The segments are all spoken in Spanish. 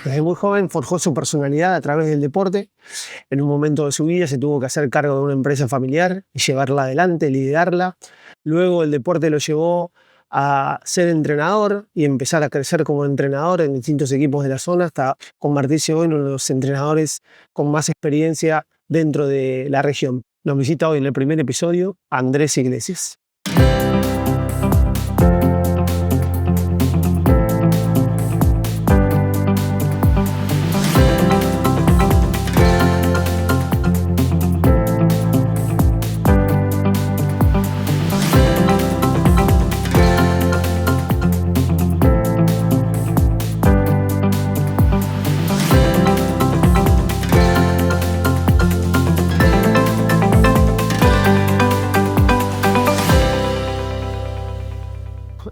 Desde muy joven forjó su personalidad a través del deporte. En un momento de su vida se tuvo que hacer cargo de una empresa familiar y llevarla adelante, liderarla. Luego el deporte lo llevó a ser entrenador y empezar a crecer como entrenador en distintos equipos de la zona hasta convertirse hoy en uno de los entrenadores con más experiencia dentro de la región. Nos visita hoy en el primer episodio Andrés Iglesias.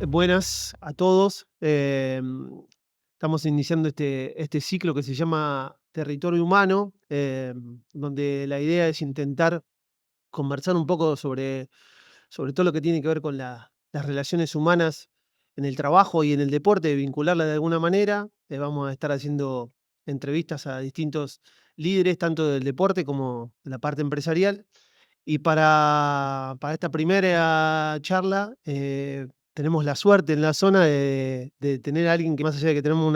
Buenas a todos. Estamos iniciando este ciclo que se llama Territorio Humano, donde la idea es intentar conversar un poco sobre todo lo que tiene que ver con las relaciones humanas en el trabajo y en el deporte, vincularla de alguna manera. Vamos a estar haciendo entrevistas a distintos líderes, tanto del deporte como de la parte empresarial. Y para esta primera charla, tenemos la suerte en la zona de tener a alguien que, más allá de que tenemos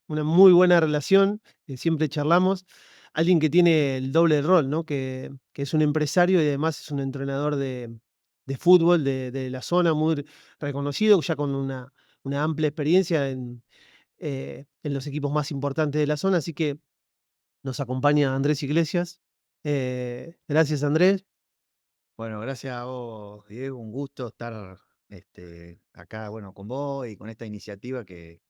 una muy buena relación, que siempre charlamos, alguien que tiene el doble rol, ¿no? Que es un empresario y además es un entrenador de fútbol de la zona, muy reconocido, ya con una amplia experiencia en los equipos más importantes de la zona. Así que nos acompaña Andrés Iglesias. Gracias, Andrés. Bueno, gracias a vos, Diego. Un gusto estar acá, bueno, con vos y con esta iniciativa que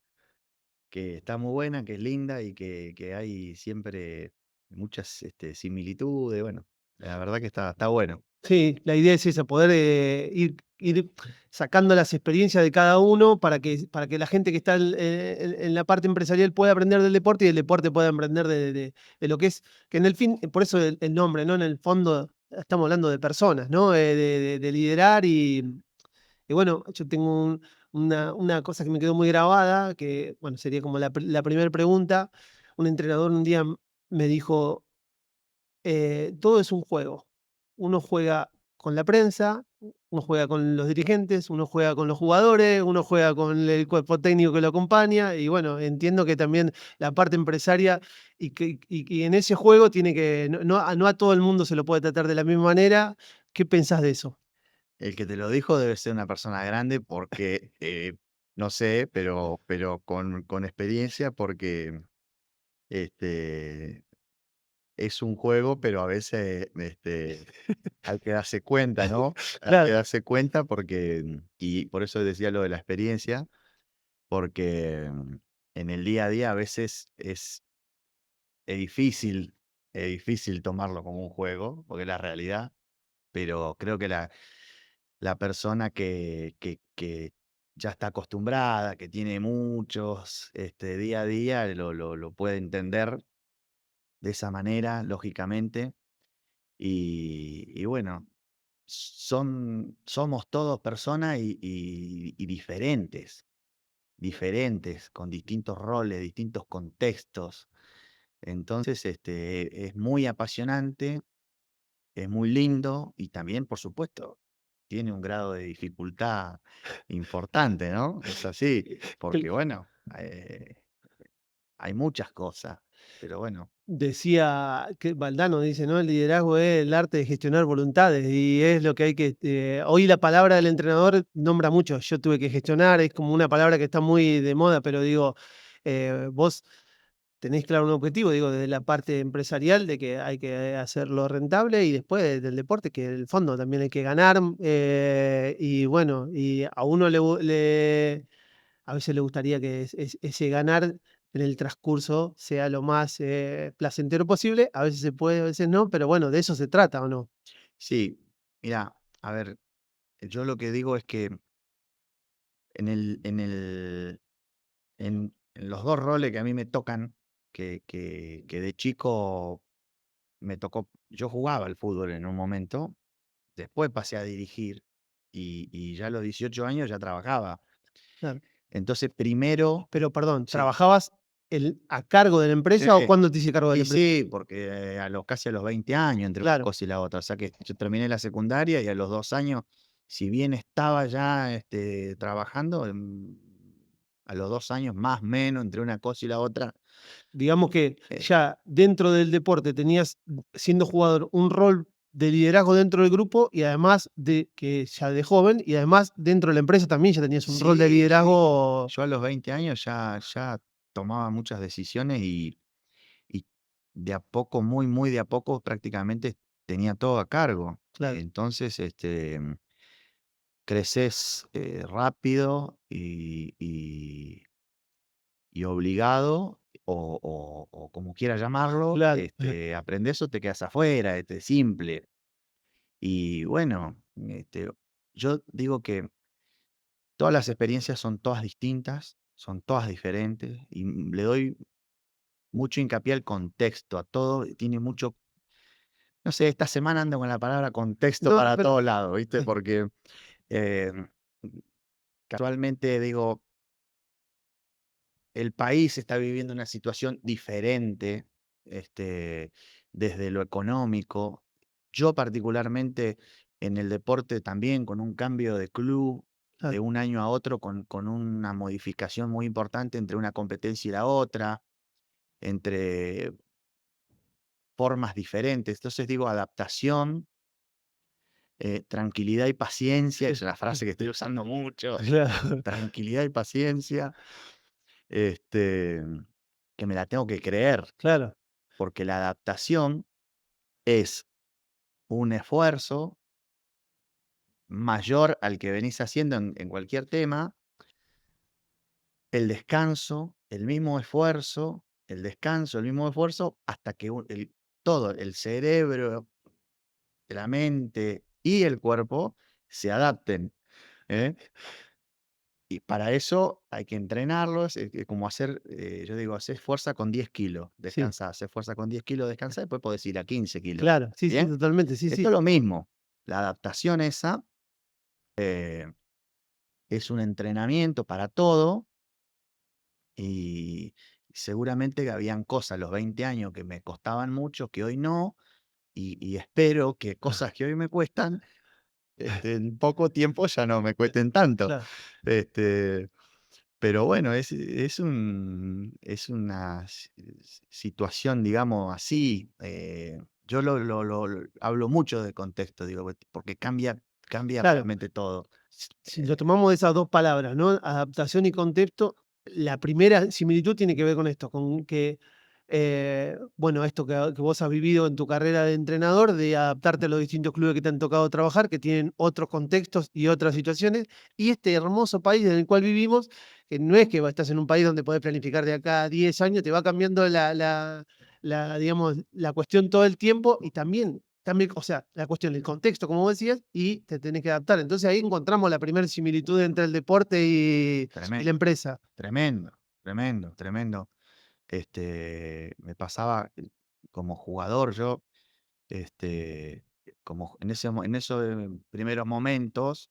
está muy buena, que es linda y que hay siempre muchas similitudes. Bueno, la verdad que está bueno. Sí, la idea es esa, poder ir sacando las experiencias de cada uno para que la gente que está en la parte empresarial pueda aprender del deporte y el deporte pueda aprender de lo que es, que en el fin, por eso el nombre, ¿no? En el fondo estamos hablando de personas, ¿no? De liderar y bueno, yo tengo una cosa que me quedó muy grabada, que bueno, sería como la primera pregunta. Un entrenador un día me dijo, todo es un juego. Uno juega con la prensa, uno juega con los dirigentes, uno juega con los jugadores, uno juega con el cuerpo técnico que lo acompaña y bueno, entiendo que también la parte empresaria y en ese juego tiene que, no a todo el mundo se lo puede tratar de la misma manera. ¿Qué pensás de eso? El que te lo dijo debe ser una persona grande porque, no sé, pero con experiencia porque este, es un juego, pero a veces hay que darse cuenta, ¿no? Hay que Claro, darse cuenta porque, y por eso decía lo de la experiencia, porque en el día a día a veces es difícil, es difícil tomarlo como un juego, porque es la realidad, pero creo que la persona que ya está acostumbrada, que tiene muchos día a día, lo puede entender de esa manera, lógicamente. Y bueno, somos todos personas y diferentes, diferentes, con distintos roles, distintos contextos. Entonces, es muy apasionante, es muy lindo y también, por supuesto, tiene un grado de dificultad importante, ¿no? Es así, porque bueno, hay muchas cosas, pero bueno. decía que Valdano dice, ¿no? El liderazgo es el arte de gestionar voluntades y es lo que hay que... hoy la palabra del entrenador nombra mucho, yo tuve que gestionar, es como una palabra que está muy de moda, pero digo, vos tenés claro un objetivo, digo, desde la parte empresarial de que hay que hacerlo rentable y después del deporte, que en el fondo también hay que ganar y bueno, y a uno a veces le gustaría que ese ganar en el transcurso sea lo más placentero posible. A veces se puede, a veces no, pero bueno, de eso se trata, ¿o no? Sí, mira, a ver, yo lo que digo es que en el, en el, en los dos roles que a mí me tocan, que de chico me tocó, yo jugaba al fútbol en un momento, después pasé a dirigir y ya a los 18 años ya trabajaba. Claro. Entonces, primero, Pero perdón, sí, ¿trabajabas? a cargo de la Sí. empresa o cuándo te hice cargo de la Y empresa? sí, porque casi a los 20 años, entre una Claro, cosa y la otra. O sea que yo terminé la secundaria y a los 2 años, si bien estaba ya, trabajando, a los 2 años, más o menos, entre una cosa y la otra, digamos que eh, ya dentro del deporte tenías, siendo jugador, un rol de liderazgo dentro del grupo y además de que ya de joven y además dentro de la empresa también ya tenías un rol de sí, sí. liderazgo. Yo a los 20 años ya tomaba muchas decisiones y de a poco, muy, muy de a poco, prácticamente tenía todo a cargo. Claro, Entonces, creces, rápido y obligado, o como quieras llamarlo, claro, aprendés o te quedas afuera, simple. Y bueno, yo digo que todas las experiencias son todas distintas, son todas diferentes, y le doy mucho hincapié al contexto, a todo, tiene mucho, no sé, esta semana ando con la palabra contexto no, para pero todos lados, ¿viste? Porque em, casualmente digo, el país está viviendo una situación diferente, este, desde lo económico. Yo particularmente en el deporte también con un cambio de club de claro, un año a otro, con una modificación muy importante entre una competencia y la otra, entre formas diferentes. Entonces digo, adaptación, tranquilidad y paciencia, es una frase que estoy usando mucho, claro, tranquilidad y paciencia, este, que me la tengo que creer. claro, Porque la adaptación es un esfuerzo mayor al que venís haciendo en cualquier tema, el descanso, el mismo esfuerzo, el descanso, el mismo esfuerzo, hasta que todo, el cerebro, la mente y el cuerpo se adapten, ¿eh? Y para eso hay que entrenarlos, como hacer, yo digo, hacer fuerza con 10 kilos, sí, descansa, hacer fuerza con 10 kilos, descansa, después podés ir a 15 kilos, claro, sí, sí, ¿bien? totalmente, sí, Esto sí, es lo mismo, la adaptación esa, eh, es un entrenamiento para todo y seguramente que habían cosas a los 20 años que me costaban mucho, que hoy no, y espero que cosas que hoy me cuestan, en poco tiempo ya no me cuesten tanto. claro. Este, pero bueno, es una situación, digamos, así. Yo hablo mucho de contexto, digo, porque cambia Claro, realmente todo. si lo tomamos de esas 2 palabras, ¿no? Adaptación y contexto, la primera similitud tiene que ver con esto, con que, bueno, esto que vos has vivido en tu carrera de entrenador, de adaptarte a los distintos clubes que te han tocado trabajar, que tienen otros contextos y otras situaciones, y este hermoso país en el cual vivimos, que no es que estás en un país donde podés planificar de acá a 10 años, te va cambiando digamos, la cuestión todo el tiempo y también, o sea, la cuestión del contexto, como vos decías, y te tenés que adaptar. Entonces ahí encontramos la primera similitud entre el deporte y Tremendo, la empresa. tremendo, tremendo, tremendo. Me pasaba como jugador yo, como en esos primeros momentos,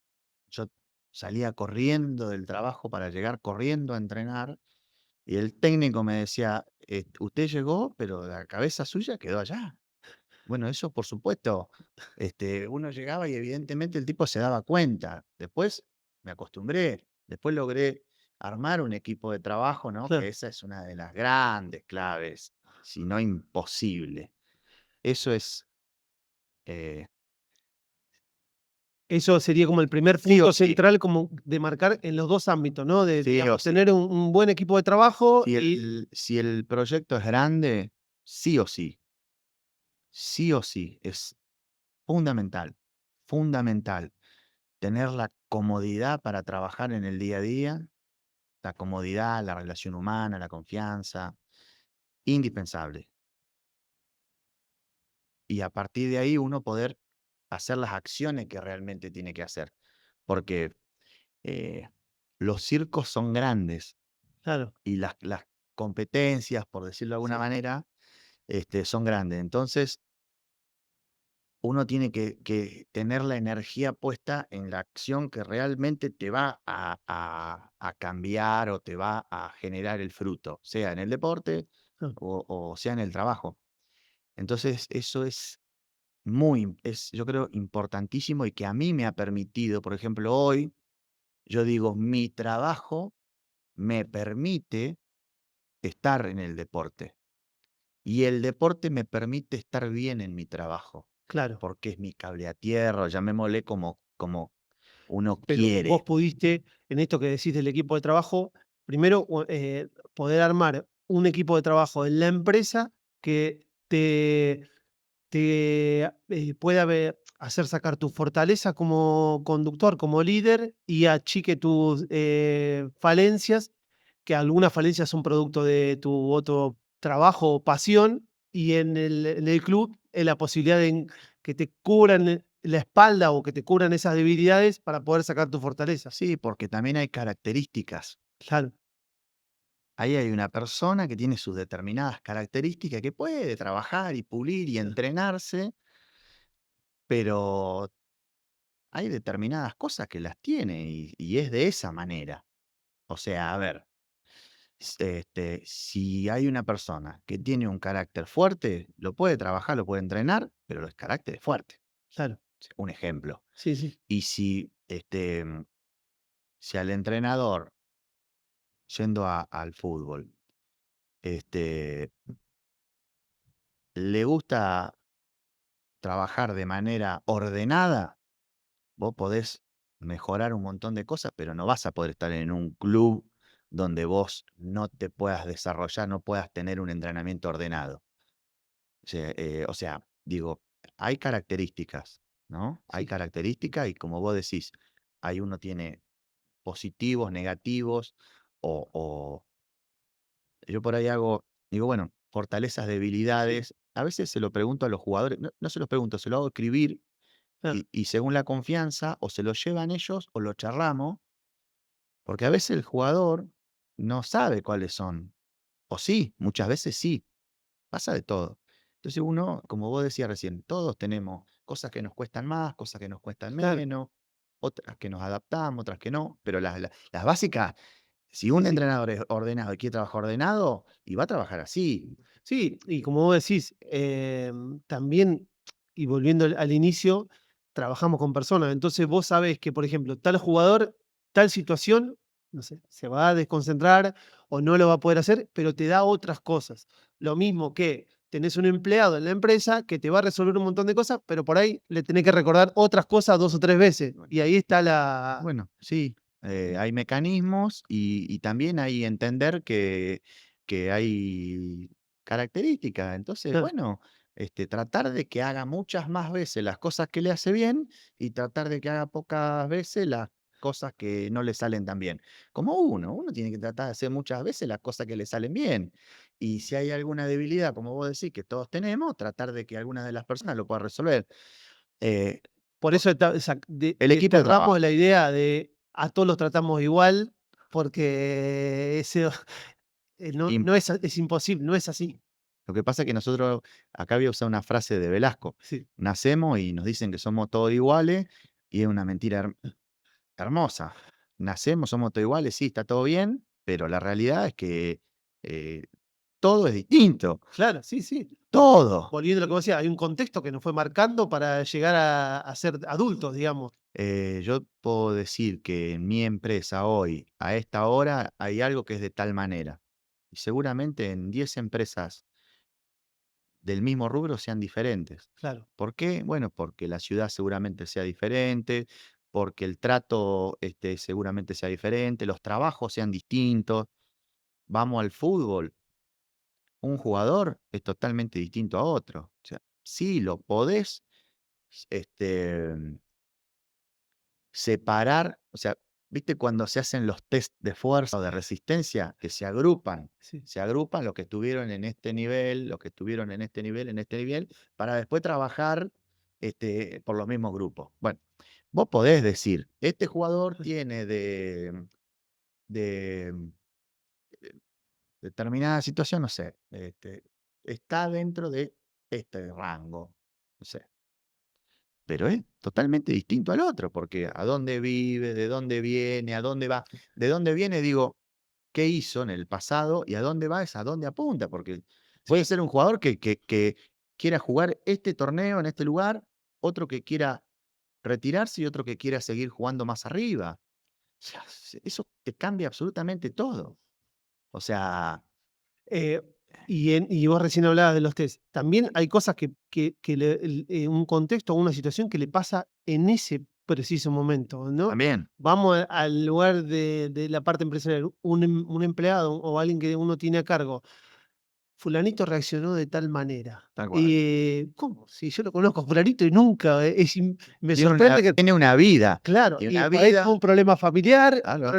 yo salía corriendo del trabajo para llegar corriendo a entrenar y el técnico me decía, usted llegó, pero la cabeza suya quedó allá. Bueno, eso por supuesto, uno llegaba y evidentemente el tipo se daba cuenta. Después me acostumbré, después logré armar un equipo de trabajo, ¿no? Que Claro. esa es una de las grandes claves, si no imposible. Eso es, eh, Eso sería como el primer sí o punto sí, central como de marcar en los 2 ámbitos, ¿no? De, sí o digamos, sí. tener un buen equipo de trabajo y Si el proyecto es grande, sí o sí o sí, es fundamental, fundamental tener la comodidad para trabajar en el día a día. La comodidad, la relación humana, la confianza, indispensable. Y a partir de ahí uno poder hacer las acciones que realmente tiene que hacer. Porque eh, los circos son grandes claro, y las competencias, por decirlo de alguna sí. manera, son grandes. Entonces, uno tiene que tener la energía puesta en la acción que realmente te va a cambiar o te va a generar el fruto, sea en el deporte Ah, o sea en el trabajo. Entonces, eso es, yo creo, importantísimo y que a mí me ha permitido, por ejemplo, hoy, yo digo, mi trabajo me permite estar en el deporte. Y el deporte me permite estar bien en mi trabajo, claro. porque es mi cable a tierra, llamémosle como uno Pero vos quiere. pudiste, en esto que decís del equipo de trabajo, primero, poder armar un equipo de trabajo en la empresa que pueda hacer sacar tu fortaleza como conductor, como líder y achique tus falencias, que algunas falencias son producto de tu otro trabajo o pasión, y en el club la posibilidad de que te cubran la espalda o que te cubran esas debilidades para poder sacar tu fortaleza. Sí, porque también hay características. Claro, Ahí hay una persona que tiene sus determinadas características que puede trabajar y pulir y claro, entrenarse, pero hay determinadas cosas que las tiene y es de esa manera. O sea, a ver, si hay una persona que tiene un carácter fuerte, lo puede trabajar, lo puede entrenar, pero el carácter es fuerte. claro. Un ejemplo. Sí, sí, Y si al entrenador, yendo al fútbol, este, le gusta trabajar de manera ordenada, vos podés mejorar un montón de cosas, pero no vas a poder estar en un club donde vos no te puedas desarrollar, no puedas tener un entrenamiento ordenado. O sea, digo, hay características, ¿no? Hay sí, características y como vos decís, hay uno tiene positivos, negativos, o yo por ahí digo, bueno, fortalezas, sí. debilidades. A veces se lo pregunto a los jugadores, no se los pregunto, se lo hago escribir Ah, y según la confianza, o se lo llevan ellos o lo charlamos, porque a veces el jugador no sabe cuáles son. O sí, muchas veces sí, pasa de todo. Entonces uno, como vos decías recién, todos tenemos cosas que nos cuestan más, cosas que nos cuestan claro. menos, otras que nos adaptamos, otras que no, pero las básicas, si Sí, un sí. entrenador es ordenado y quiere trabajar ordenado, y va a trabajar así. Sí, y como vos decís, también, y volviendo al inicio, trabajamos con personas. Entonces vos sabés que, por ejemplo, tal jugador, tal situación, no sé, se va a desconcentrar o no lo va a poder hacer, pero te da otras cosas. Lo mismo que tenés un empleado en la empresa que te va a resolver un montón de cosas, pero por ahí le tenés que recordar otras cosas 2 o 3 veces. Bueno, Y ahí está la. bueno, sí, hay mecanismos y también hay entender que hay características. Entonces, Ah, bueno, tratar de que haga muchas más veces las cosas que le hace bien y tratar de que haga pocas veces las cosas que no le salen tan bien. Como uno tiene que tratar de hacer muchas veces las cosas que le salen bien. Y si hay alguna debilidad, como vos decís, que todos tenemos, tratar de que alguna de las personas lo pueda resolver. Eh, por eso el equipo de desterramos trabajo. la idea de a todos los tratamos igual, porque ese no es imposible, no es así. Lo que pasa es que nosotros, acá voy a usar una frase de Velasco, Sí, nacemos y nos dicen que somos todos iguales y es una mentira hermosa. Nacemos, somos todos iguales, sí, está todo bien, pero la realidad es que eh, todo es distinto, claro, sí, sí. todo. Volviendo a lo que vos decías, hay un contexto que nos fue marcando para llegar a ser adultos, digamos. Yo puedo decir que en mi empresa hoy, a esta hora, hay algo que es de tal manera. Y seguramente en 10 empresas del mismo rubro sean diferentes. Claro, ¿Por qué? Bueno, porque la ciudad seguramente sea diferente, porque el trato, seguramente sea diferente, los trabajos sean distintos. Vamos al fútbol, un jugador es totalmente distinto a otro. O sea, sí, lo podés, este, separar, o sea, ¿viste cuando se hacen los test de fuerza o de resistencia? Que sí. se agrupan los que estuvieron en este nivel, los que estuvieron en este nivel, para después trabajar por los mismos grupos. Bueno, vos podés decir, este jugador tiene de determinada situación, no sé, está dentro de este rango, no sé. pero es totalmente distinto al otro, porque a dónde vive, de dónde viene, a dónde va. De dónde viene, digo, qué hizo en el pasado y a dónde va es a dónde apunta, porque puede Sí, ser un jugador que quiera jugar este torneo en este lugar, otro que quiera retirarse y otro que quiera seguir jugando más arriba. O sea, eso te cambia absolutamente todo. O sea, eh, y vos recién hablabas de los test. También hay cosas que un contexto o una situación que le pasa en ese preciso momento, ¿no? también, Vamos al lugar de la parte empresarial, un empleado o alguien que uno tiene a cargo. Fulanito reaccionó de tal manera. tal cual. ¿Cómo? Si yo lo conozco a fulanito y nunca, me sorprende que Tiene una vida, claro, tiene y una por ahí tuvo vida, un problema familiar, claro,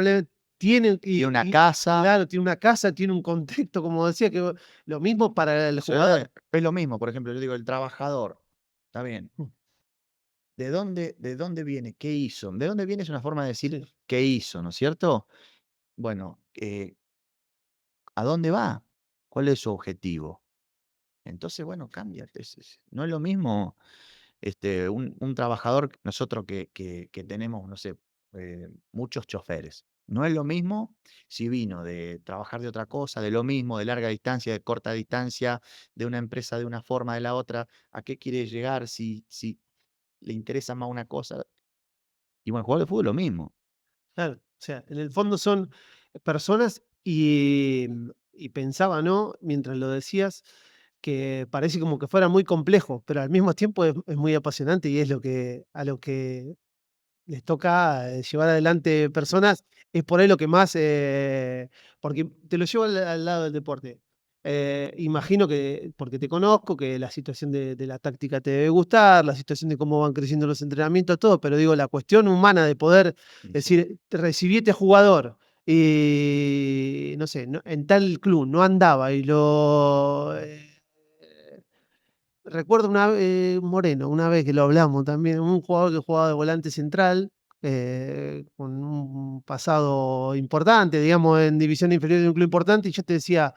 tiene tiene una y casa. claro, tiene una casa, tiene un contexto, como decía, que lo mismo para el Sí, jugador. es lo mismo, por ejemplo, yo digo, el trabajador, está bien. Mm, ¿De dónde viene? ¿Qué hizo? ¿De dónde viene? Es una forma de decir sí, qué hizo, ¿no es cierto? Bueno, ¿a dónde va? ¿Cuál es su objetivo? Entonces, bueno, cambia. No es lo mismo un trabajador, nosotros que tenemos, no sé, muchos choferes. No es lo mismo si vino de trabajar de otra cosa, de lo mismo, de larga distancia, de corta distancia, de una empresa de una forma, de la otra, a qué quiere llegar, si le interesa más una cosa. Y bueno, el jugador de fútbol lo mismo. claro. O sea, en el fondo son personas y pensaba, ¿no? Mientras lo decías, que parece como que fuera muy complejo, pero al mismo tiempo es muy apasionante y es lo que a lo que les toca, llevar adelante personas, es por ahí lo que más, porque te lo llevo al lado del deporte. Imagino que, porque te conozco, que la situación de la táctica te debe gustar, la situación de cómo van creciendo los entrenamientos, todo, pero digo, la cuestión humana de poder Y sí. decir, recibí este jugador y no sé, en tal club no andaba y recuerdo Moreno, una vez que lo hablamos también, un jugador que jugaba de volante central, con un pasado importante, digamos, en división inferior de un club importante, y yo te decía,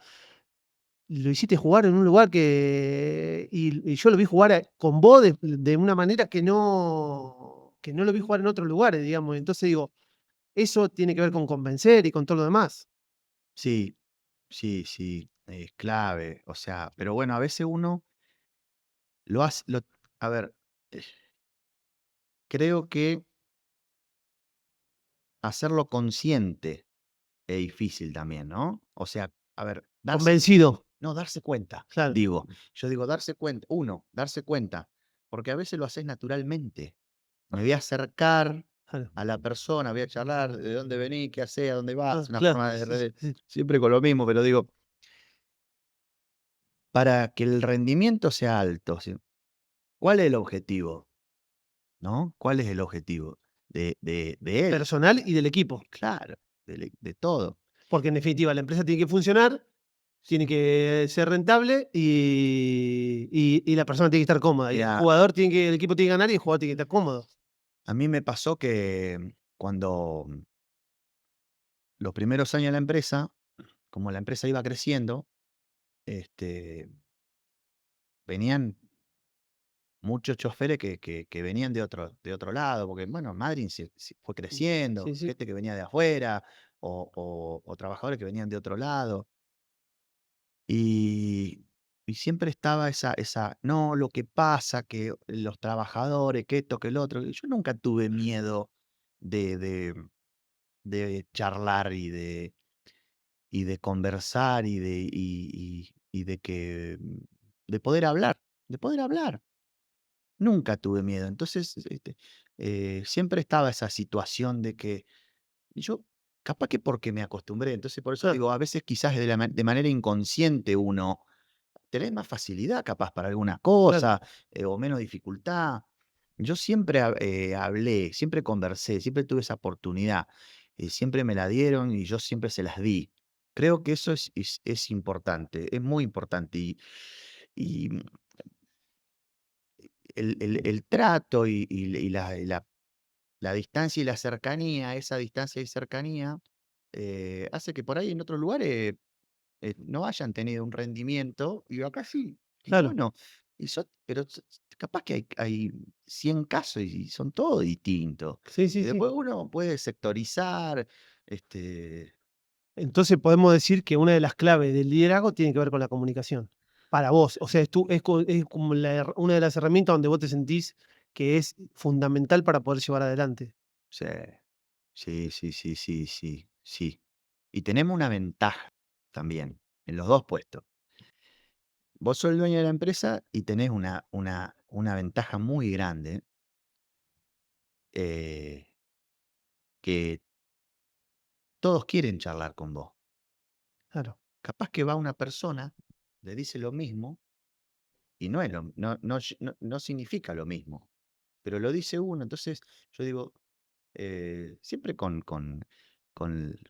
lo hiciste jugar en un lugar y yo lo vi jugar con vos de una manera que no lo vi jugar en otros lugares, digamos. Entonces digo, eso tiene que ver con convencer y con todo lo demás. Sí, sí, sí, es clave. O sea, pero bueno, a veces uno lo hace, a ver, eh, creo que hacerlo consciente es difícil también, ¿no? O sea, a ver, Convencido, no, darse cuenta, claro, digo. Yo digo, darse cuenta, darse cuenta, porque a veces lo haces naturalmente. Me voy a acercar claro. a la persona, voy a charlar de dónde venís, qué hacés, a dónde vas, Ah, una claro, forma de sí, sí, sí, siempre con lo mismo, pero digo, para que el rendimiento sea alto, ¿sí? ¿Cuál es el objetivo? ¿No? ¿Cuál es el objetivo de él? personal y del equipo. Claro, de todo. Porque en definitiva la empresa tiene que funcionar, tiene que ser rentable y la persona tiene que estar cómoda. Y Mira, el equipo tiene que ganar y el jugador tiene que estar cómodo. a mí me pasó que cuando los primeros años de la empresa, como la empresa iba creciendo, este, venían muchos choferes que venían de otro lado, porque, bueno, Madrid se fue Sí, creciendo, sí, gente que venía de afuera o trabajadores que venían de otro lado. Y y siempre estaba no, lo que pasa, que los trabajadores, que esto, que el otro. Y yo nunca tuve miedo de de charlar y de conversar y de que de poder hablar, de poder hablar. Nunca tuve miedo. Entonces, siempre estaba esa situación de que yo capaz que porque me acostumbré. Entonces, por eso claro, digo, a veces quizás de manera inconsciente uno tenés más facilidad capaz para alguna claro, cosa, o menos dificultad. Yo siempre hablé, siempre conversé, siempre tuve esa oportunidad, siempre me la dieron y yo siempre se las di. Creo que eso es importante, es muy importante. Y el trato y la distancia y la cercanía, esa distancia y cercanía, hace que por ahí en otros lugares no hayan tenido un rendimiento, y acá sí. Y claro. bueno, pero capaz que hay 100 casos y son todos distintos. Sí, Y sí, sí. después uno puede sectorizar, este, Entonces podemos decir que una de las claves del liderazgo tiene que ver con la comunicación. Para vos, o sea, es como una de las herramientas donde vos te sentís que es fundamental para poder llevar adelante. sí, sí, sí, sí, sí, sí, sí. Y tenemos una ventaja también en los 2 puestos. Vos sos el dueño de la empresa y tenés una ventaja muy grande, eh, que todos quieren charlar con vos. Claro. Capaz que va una persona, le dice lo mismo y no es lo no significa lo mismo, pero lo dice uno. Entonces, yo digo, siempre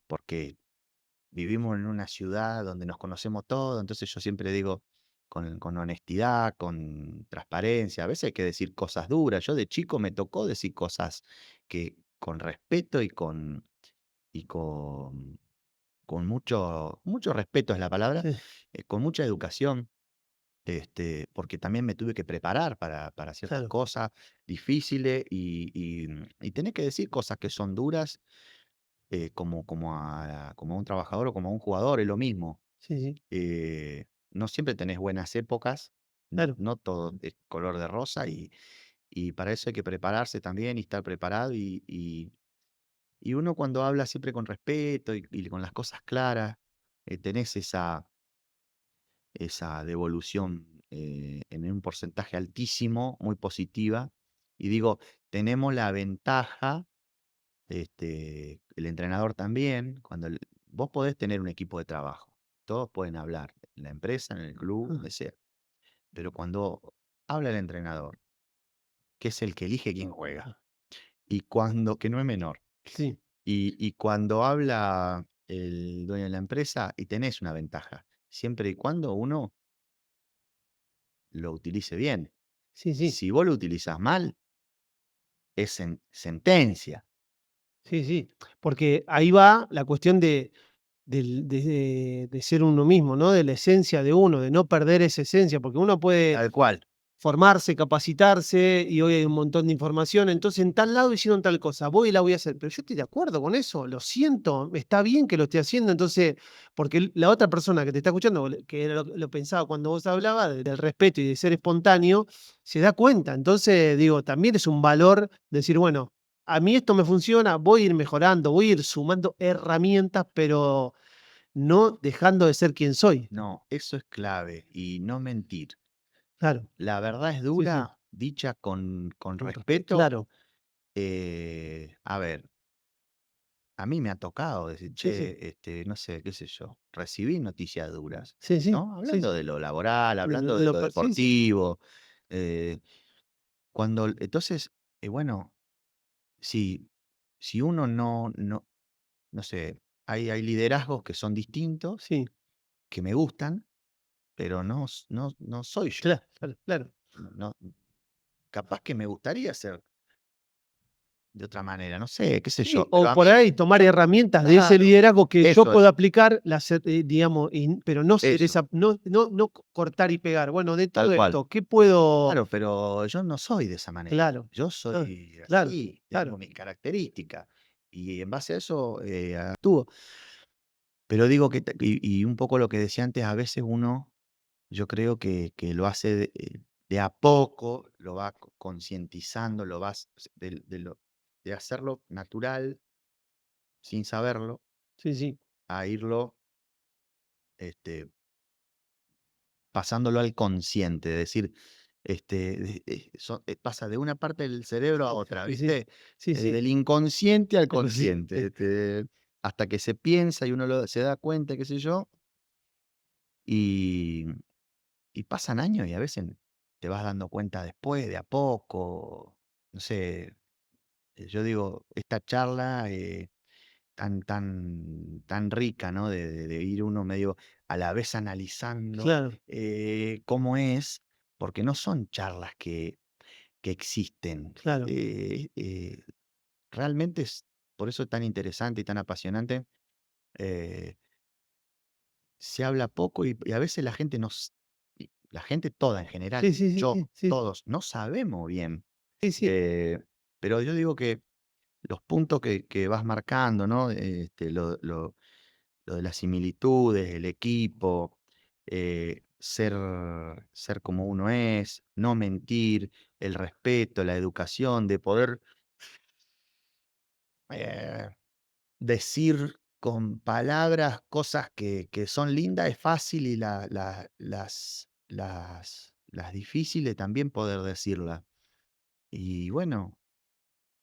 porque vivimos en una ciudad donde nos conocemos todos, entonces yo siempre digo con honestidad, con transparencia. A veces hay que decir cosas duras. Yo de chico me tocó decir cosas que con respeto y con mucho respeto es la palabra, Sí, con mucha educación, porque también me tuve que preparar para ciertas claro. cosas difíciles y tenés que decir cosas que son duras, como a un trabajador o como a un jugador, es lo mismo. Sí, sí. No siempre tenés buenas épocas, Claro. no todo es color de rosa y para eso hay que prepararse también y estar preparado y uno cuando habla siempre con respeto y con las cosas claras, tenés esa devolución, en un porcentaje altísimo, muy positiva. Y digo, tenemos la ventaja, el entrenador también, vos podés tener un equipo de trabajo, todos pueden hablar, en la empresa, en el club, Ah, donde sea, pero cuando habla el entrenador, que es el que elige quién juega, ah, que no es menor, sí, y cuando habla el dueño de la empresa, y tenés una ventaja, siempre y cuando uno lo utilice bien. sí, sí, Si vos lo utilizás mal, es sentencia. sí, sí. Porque ahí va la cuestión de ser uno mismo, ¿no? De la esencia de uno, de no perder esa esencia, porque uno puede Tal cual. formarse, capacitarse, y hoy hay un montón de información. Entonces, en tal lado hicieron tal cosa, voy y la voy a hacer. Pero yo estoy de acuerdo con eso, lo siento, está bien que lo esté haciendo. Entonces, porque la otra persona que te está escuchando, que era lo pensaba cuando vos hablabas del respeto y de ser espontáneo, se da cuenta. Entonces, digo, también es un valor decir, bueno, a mí esto me funciona, voy a ir mejorando, voy a ir sumando herramientas, pero no dejando de ser quien soy. No, eso es clave y no mentir. Claro, La verdad es sí, sí, dura, dicha con con respeto. claro, A ver, a mí me ha tocado decir, sí, sí. che, no sé, qué sé yo, recibí noticias duras, Sí, sí, ¿no? sí, Hablando sí. de lo laboral, De hablando de de lo lo sí, sí, deportivo. eh, entonces, bueno, si, si uno no sé, hay liderazgos que son distintos, sí, que me gustan, pero no soy yo. claro, claro, claro. No, capaz que me gustaría ser de otra manera, no sé, qué sé Sí, yo, pero o a por mí, ahí tomar herramientas de ese claro, liderazgo que yo eso puedo es, aplicar, digamos, pero no ser eso, esa, no cortar y pegar. Bueno, de tal todo cual. esto, ¿qué puedo? Claro, pero yo no soy de esa manera. Claro, Yo ah, soy claro, así, tengo claro, mis características y en base a eso actúo. Pero digo que, y un poco lo que decía antes, a veces uno, yo creo que lo hace de a poco, lo va concientizando, lo vas de hacerlo natural, sin saberlo, sí, sí, a irlo este, pasándolo al consciente, es decir, pasa de una parte del cerebro a otra, sí, sí, ¿viste? sí, sí, Del inconsciente al sí, consciente, hasta que se piensa y uno se da cuenta, qué sé yo, y, y pasan años y a veces te vas dando cuenta después, de a poco, no sé, yo digo, esta charla tan rica, ¿no? De ir uno medio a la vez analizando claro, cómo es, porque no son charlas que existen. claro, Realmente por eso es tan interesante y tan apasionante. eh, Se habla poco y a veces la gente la gente toda en general, Sí, sí, sí, yo, sí, sí, todos, no sabemos bien. sí, sí. Eh, pero yo digo que los puntos que vas marcando, ¿no? Lo de las similitudes, el equipo, ser como uno es, no mentir, el respeto, la educación, de poder eh, decir con palabras cosas que son lindas es fácil y las difíciles también poder decirlas. Y bueno,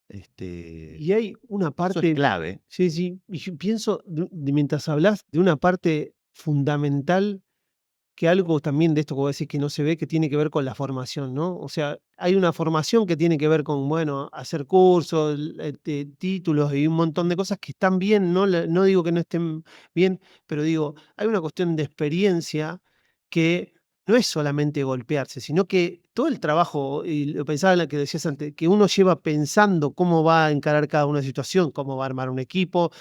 este, Y hay una eso es parte, clave. sí, sí, y yo pienso, mientras hablas de una parte fundamental, que algo también de esto que vos decís que no se ve, que tiene que ver con la formación, ¿no? O sea, hay una formación que tiene que ver con, bueno, hacer cursos, títulos y un montón de cosas que están bien, no digo que no estén bien, pero digo, hay una cuestión de experiencia que no es solamente golpearse, sino que todo el trabajo, y lo pensaba en la que decías antes, que uno lleva pensando cómo va a encarar cada una situación, cómo va a armar un equipo,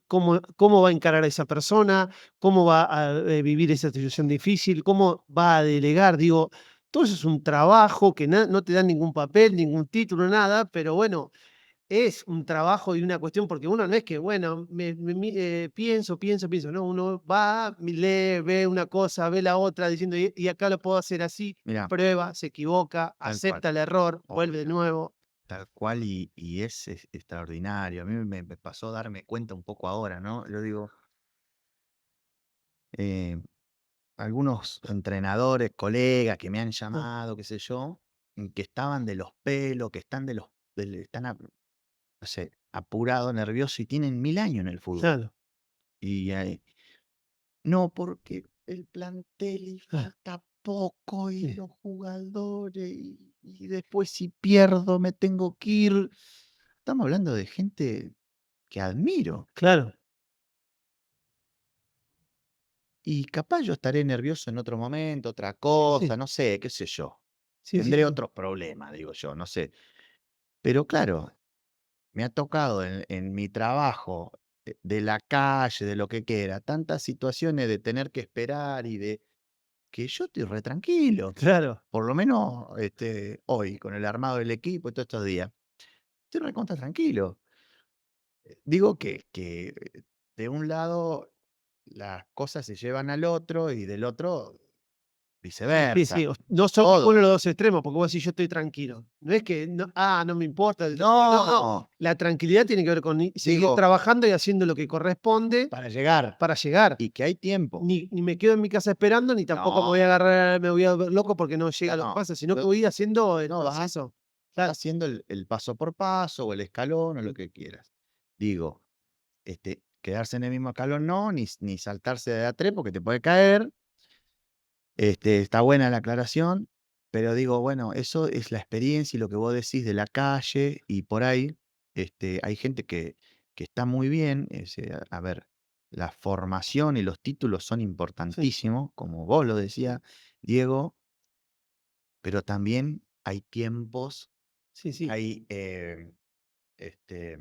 cómo va a encarar a esa persona, cómo va a vivir esa situación difícil, cómo va a delegar. Digo, todo eso es un trabajo que no te dan ningún papel, ningún título, nada, pero bueno, es un trabajo y una cuestión, porque uno no es que, bueno, pienso, no, uno va, lee, ve una cosa, ve la otra, diciendo, y acá lo puedo hacer así, Mira, prueba, se equivoca, tal cual. acepta el error, vuelve de Obvio. nuevo. Tal cual, y es extraordinario. A mí me pasó darme cuenta un poco ahora, ¿no? Yo digo, eh, algunos entrenadores, colegas que me han Ah, llamado, qué sé yo, que estaban de los pelos, que están están, no sé, apurados, nerviosos y tienen 1000 años en el fútbol. claro. Y no, porque el plantel y Ah, falta poco y sí, los jugadores y después si pierdo me tengo que ir. Estamos hablando de gente que admiro. claro. Y capaz yo estaré nervioso en otro momento, otra Sí, cosa, sí. no sé, qué sé yo. Sí, sí, Tendré sí. otros problemas, digo yo, no sé. Pero claro, me ha tocado en mi trabajo, de la calle, de lo que quiera, tantas situaciones de tener que esperar y de que yo estoy re tranquilo. Claro. Por lo menos hoy, con el armado del equipo y todos estos días, estoy recontra tranquilo. Digo que de un lado las cosas se llevan al otro y del otro Sí, sí, viceversa. sí. No son ninguno Todo. de los 2 extremos, porque vos decís: "Yo estoy tranquilo". No es que no me importa, yo estoy no. No, La tranquilidad tiene que ver con seguir digo, trabajando y haciendo lo que corresponde para llegar para llegar. y que hay tiempo. Ni me quedo en mi casa esperando, ni tampoco No, me voy a ver loco porque no llega lo que no, pasa, sino que yo voy haciendo el no, proceso. vas Claro. haciendo el paso por paso o el escalón o lo Mm, que quieras. Digo, quedarse en el mismo escalón no, ni saltarse de a 3 porque te puede caer. Está buena la aclaración, pero digo, bueno, eso es la experiencia y lo que vos decís de la calle y por ahí, hay gente que está muy bien, a ver, la formación y los títulos son sí, importantísimos, como vos lo decías, Diego, pero también hay tiempos, sí, sí. hay, este,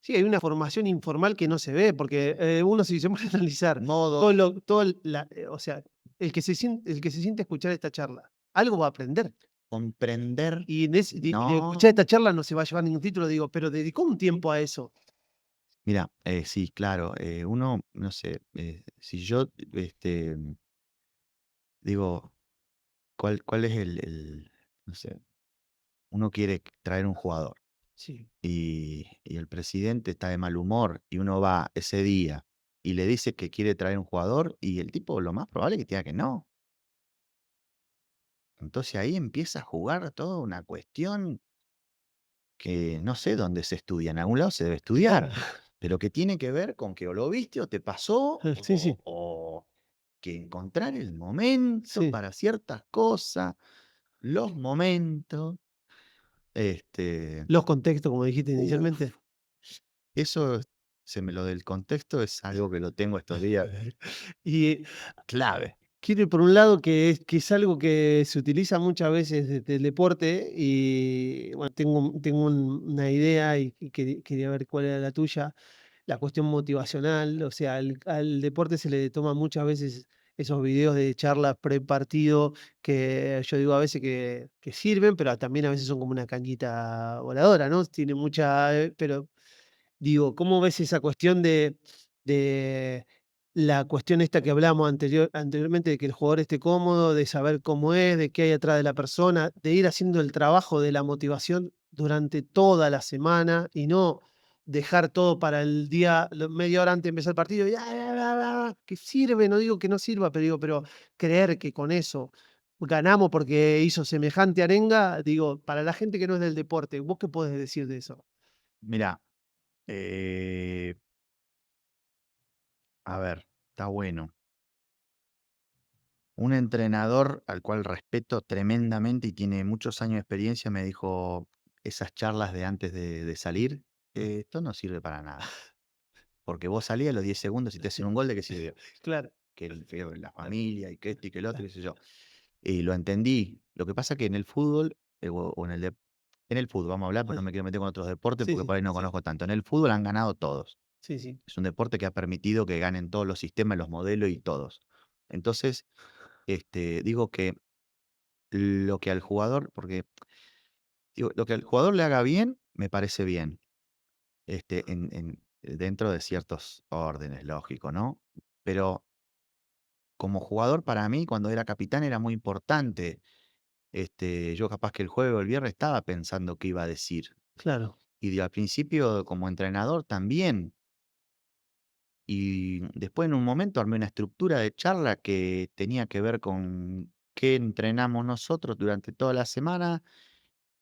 Sí, hay una formación informal que no se ve, porque, uno si se pone a analizar todo modos, lo todo la o sea, el que se siente a escuchar esta charla, algo va a aprender. comprender, Y de no, escuchar esta charla no se va a llevar ningún título, digo, pero dedicó un tiempo a eso. mira, sí, claro, uno, no sé, si yo, digo, ¿cuál es no sé, uno quiere traer un jugador Sí, y el presidente está de mal humor y uno va ese día y le dice que quiere traer un jugador y el tipo lo más probable es que te diga que no. Entonces ahí empieza a jugar toda una cuestión que no sé dónde se estudia, en algún lado se debe claro. estudiar, pero que tiene que ver con que o lo viste o te pasó Sí, sí, o que encontrar el momento sí. para ciertas cosas, los momentos. Este, Los contextos, como dijiste inicialmente. uf, eso lo del contexto es algo que lo tengo estos días Y clave. quiero ir por un lado que es algo que se utiliza muchas veces desde el deporte y, bueno, tengo una idea y quería ver cuál era la tuya. La cuestión motivacional, o sea, al deporte se le toma muchas veces esos videos de charlas pre-partido que yo digo a veces que sirven, pero también a veces son como una cañita voladora, ¿no? Tiene mucha, pero digo, ¿cómo ves esa cuestión de la cuestión esta que hablamos anteriormente, de que el jugador esté cómodo, de saber cómo es, de qué hay atrás de la persona, de ir haciendo el trabajo de la motivación durante toda la semana y no dejar todo para el día, media hora antes de empezar el partido, y, que sirve, no digo que no sirva, pero digo, pero creer que con eso ganamos porque hizo semejante arenga, digo, para la gente que no es del deporte, ¿vos qué podés decir de eso? Mira, eh, a ver, está bueno. Un entrenador al cual respeto tremendamente y tiene muchos años de experiencia me dijo esas charlas de antes de salir, esto no sirve para nada. Porque vos salís a los 10 segundos y te hacen un gol, ¿de qué sirvió? Claro. Que el feo de la familia y que esto y que el otro, qué sé yo. Y lo entendí. Lo que pasa que en el fútbol, o en el fútbol, vamos a hablar, pero no me quiero meter con otros deportes Sí, porque sí, por ahí no sí, conozco tanto. En el fútbol han ganado todos. sí, sí, Es un deporte que ha permitido que ganen todos los sistemas, los modelos y todos. Entonces, digo que lo que al jugador, porque digo, lo que al jugador le haga bien, me parece bien, dentro de ciertos órdenes, lógico, ¿no? Pero como jugador, para mí, cuando era capitán, era muy importante. Yo capaz que el jueves o el viernes estaba pensando qué iba a decir. claro. Al principio, como entrenador, también. Y después, en un momento, armé una estructura de charla que tenía que ver con qué entrenamos nosotros durante toda la semana,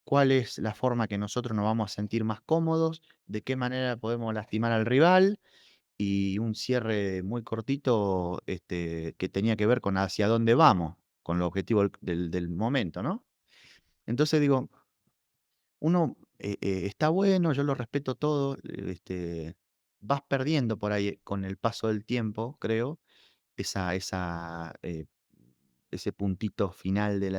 cuál es la forma que nosotros nos vamos a sentir más cómodos, de qué manera podemos lastimar al rival, y un cierre muy cortito, que tenía que ver con hacia dónde vamos, con el objetivo del momento, ¿no? Entonces digo, uno, está bueno, yo lo respeto todo, vas perdiendo por ahí con el paso del tiempo, creo, ese puntito final de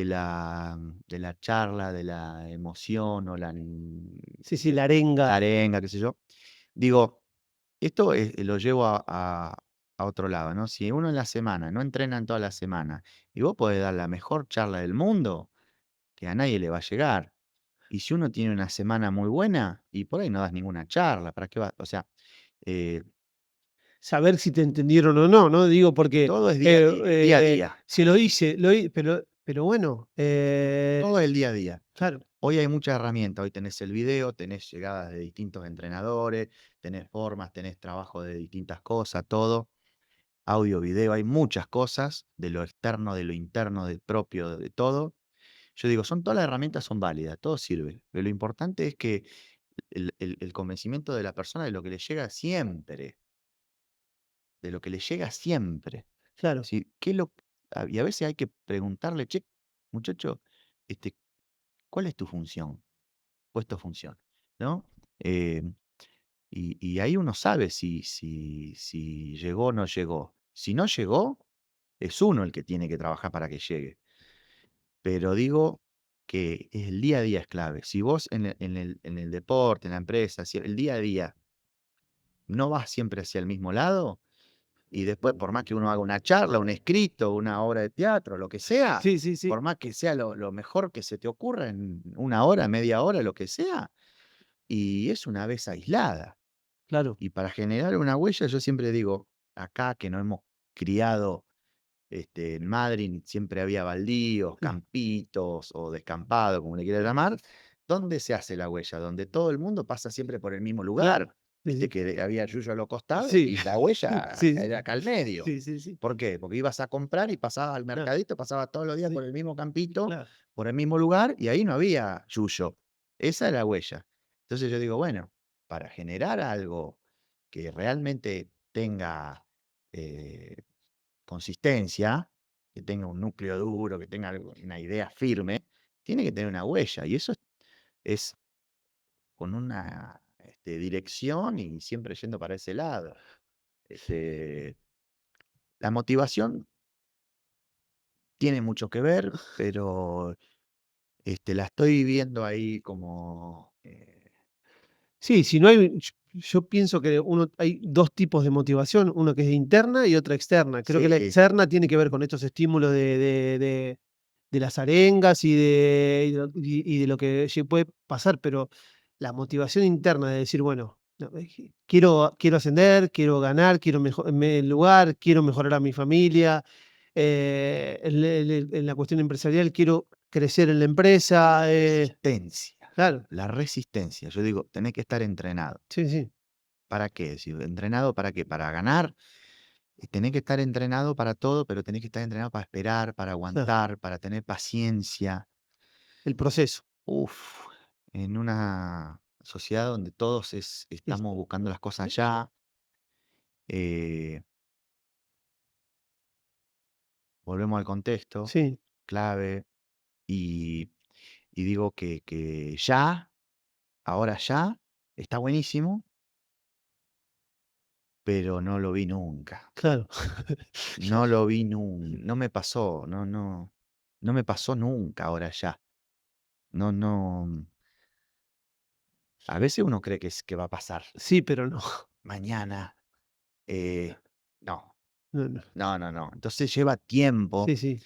la charla, de la emoción o Sí, sí, la arenga. la arenga, qué sé yo. Digo, esto lo llevo a otro lado, ¿no? Si uno en la semana no entrena en toda la semana y vos podés dar la mejor charla del mundo, que a nadie le va a llegar. Y si uno tiene una semana muy buena y por ahí no das ninguna charla, ¿para qué va? O sea, eh, Saber si te entendieron o no, ¿no? Digo, porque, todo es día a día, si lo hice, pero bueno, todo es el día a día. claro, Hoy hay mucha herramienta, hoy tenés el video, tenés llegadas de distintos entrenadores, tenés formas, tenés trabajo de distintas cosas, todo, audio, video, hay muchas cosas, de lo externo, de lo interno, del propio, de todo. Yo digo, todas las herramientas son válidas, todo sirve, pero lo importante es que el convencimiento de la persona de lo que le llega siempre, de lo que le llega siempre. claro. ¿Sí? Y a veces hay que preguntarle, che, muchacho, este, ¿cuál es tu función? Puesto función, ¿no? Eh, y ahí uno sabe si llegó o no llegó. Si no llegó, es uno el que tiene que trabajar para que llegue. Pero digo que el día a día es clave. Si vos en el deporte, en la empresa, si el día a día no vas siempre hacia el mismo lado, y después, por más que uno haga una charla, un escrito, una obra de teatro, lo que sea, Sí, sí, sí, por más que sea lo mejor que se te ocurra en una hora, media hora, lo que sea, y es una vez aislada. claro. Y para generar una huella, yo siempre digo, acá que nos hemos criado, en Madrid siempre había baldíos, Sí, campitos o descampado, como le quieras llamar. ¿Dónde se hace la huella? Donde todo el mundo pasa siempre por el mismo claro. lugar. Sí, Viste sí. que había yuyo a los costados Sí, y la huella sí, era sí, acá al medio. sí, sí, sí, ¿Por qué? Porque ibas a comprar y pasabas al claro, mercadito, pasabas todos los días sí, por el mismo campito, claro. por el mismo lugar, y ahí no había yuyo. Esa era la huella. Entonces yo digo, bueno, para generar algo que realmente tenga eh, consistencia, que tenga un núcleo duro, que tenga una idea firme, tiene que tener una huella. Y eso es con una dirección y siempre yendo para ese lado. Este, la motivación tiene mucho que ver, pero la estoy viendo ahí como Sí, si no hay, Yo pienso que hay 2 tipos de motivación, uno que es interna y otra externa. Creo que la Sí, externa tiene que ver con estos estímulos de las arengas y de lo que puede pasar, pero la motivación interna de decir, bueno, no, quiero ascender, quiero ganar, quiero el lugar, quiero mejorar a mi familia, en la cuestión empresarial quiero crecer en la empresa, resistencia, claro, la resistencia. Yo digo, tenés que estar entrenado. sí, sí, ¿Para qué? Si ¿entrenado para qué? Para ganar. Tenés que estar entrenado para todo, pero tenés que estar entrenado para esperar, para claro, aguantar, para tener paciencia. el proceso. Uf, en una sociedad donde todos Es estamos buscando las cosas ya, eh, volvemos al contexto, sí, clave, y, y digo que ya, ahora ya, está buenísimo, pero no lo vi nunca. claro. No lo vi nunca. No me pasó, no me pasó nunca ahora ya. No, no. A veces uno cree que va a pasar Sí, pero no. mañana. eh, no, No, no. no. Entonces lleva tiempo. Sí, sí,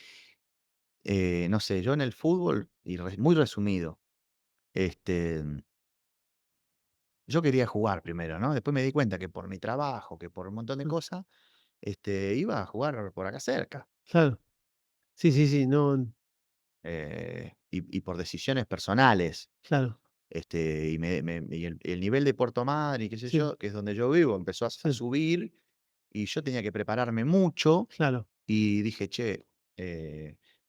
No sé, yo en el fútbol, y muy resumido, este, yo quería jugar primero, ¿no? Después me di cuenta que por mi trabajo, que por un montón de cosas, iba a jugar por acá cerca. claro. Sí, sí, sí, no, Y por decisiones personales. claro, Y el nivel de Puerto Madryn, qué sé sí, yo, que es donde yo vivo, empezó a sí, subir y yo tenía que prepararme mucho claro, y dije, che,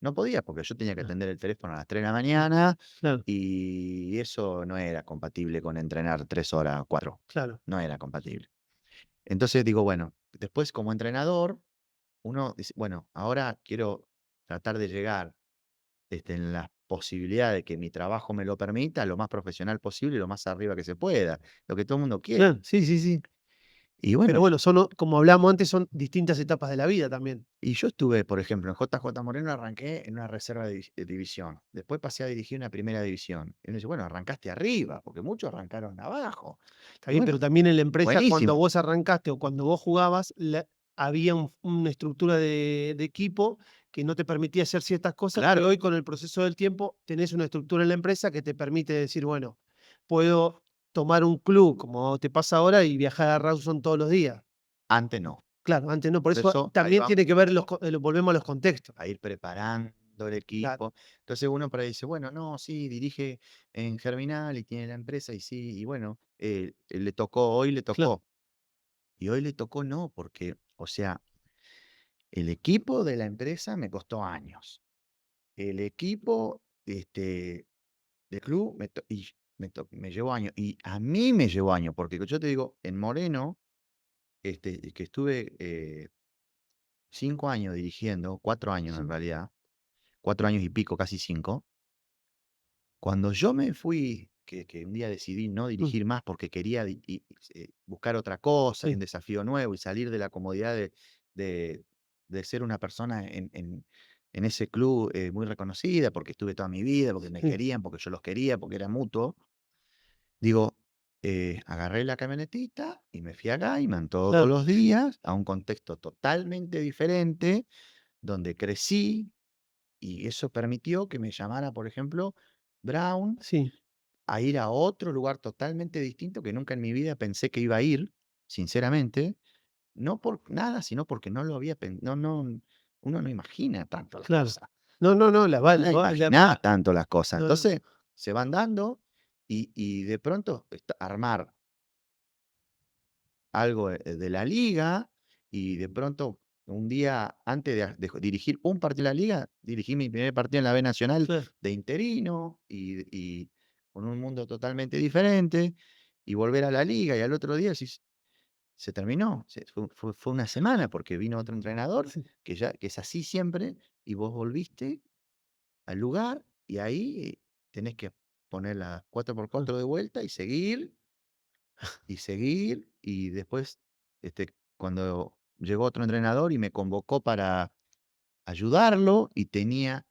no podía porque yo tenía que ah, atender el teléfono a las 3 de la ah, mañana claro, y eso no era compatible con entrenar 3 horas, 4. claro, No era compatible. Entonces digo, bueno, después como entrenador, uno dice, bueno, ahora quiero tratar de llegar en las posibilidades que mi trabajo me lo permita, lo más profesional posible y lo más arriba que se pueda, lo que todo el mundo quiere. claro, sí, sí, sí. Y bueno, Pero bueno, como hablamos antes, son distintas etapas de la vida también. y yo estuve, por ejemplo, en JJ Moreno arranqué en una reserva de división, después pasé a dirigir una primera división. Y uno dice, bueno, arrancaste arriba, porque muchos arrancaron abajo. Está Y bien, bueno, pero también en la empresa, cuando buenísimo. vos arrancaste o cuando vos jugabas, había una estructura de equipo que no te permitía hacer ciertas cosas, que Claro, hoy con el proceso del tiempo tenés una estructura en la empresa que te permite decir, bueno, puedo tomar un club, como te pasa ahora, y viajar a Rawson todos los días. antes no. Claro, antes no, por Por eso eso ahí también vamos tiene que ver volvemos a los contextos. a ir preparando el Claro, equipo. Entonces uno por ahí dice, bueno, no, sí, dirige en Germinal y tiene la empresa y sí, y bueno, le tocó, hoy le claro, tocó. Y hoy le tocó no, porque, o sea, el equipo de la empresa me costó años. El equipo, del club me llevó años. Y a mí me llevó años, porque yo te digo, en Moreno, que estuve 5 años dirigiendo, 4 años en sí, realidad, 4 años y pico, casi 5. Cuando yo me fui, que un día decidí no mm, dirigir más porque quería buscar otra cosa y un sí, desafío nuevo y salir de la comodidad de, de ser una persona en ese club muy reconocida, porque estuve toda mi vida, porque me sí, querían, porque yo los quería, porque era mutuo, digo, agarré la camionetita y me fui a Gaiman todos claro, los días a un contexto totalmente diferente, donde crecí y eso permitió que me llamara, por ejemplo, Brown sí, a ir a otro lugar totalmente distinto que nunca en mi vida pensé que iba a ir, sinceramente, no por nada, sino porque no lo había uno no imagina tanto las claro. cosas, No, no, no, no imaginás tanto las cosas. no, no, Entonces, se van dando y de pronto armar algo de la liga y de pronto un día antes de dirigir un partido de la liga, dirigí mi primer partido en la B Nacional claro, de interino y con un mundo totalmente diferente y volver a la liga y al otro día decís, se terminó, fue una semana porque vino otro entrenador sí, que es así siempre y vos volviste al lugar y ahí tenés que poner las 4x4 de vuelta y seguir, y después, cuando llegó otro entrenador y me convocó para ayudarlo, y tenía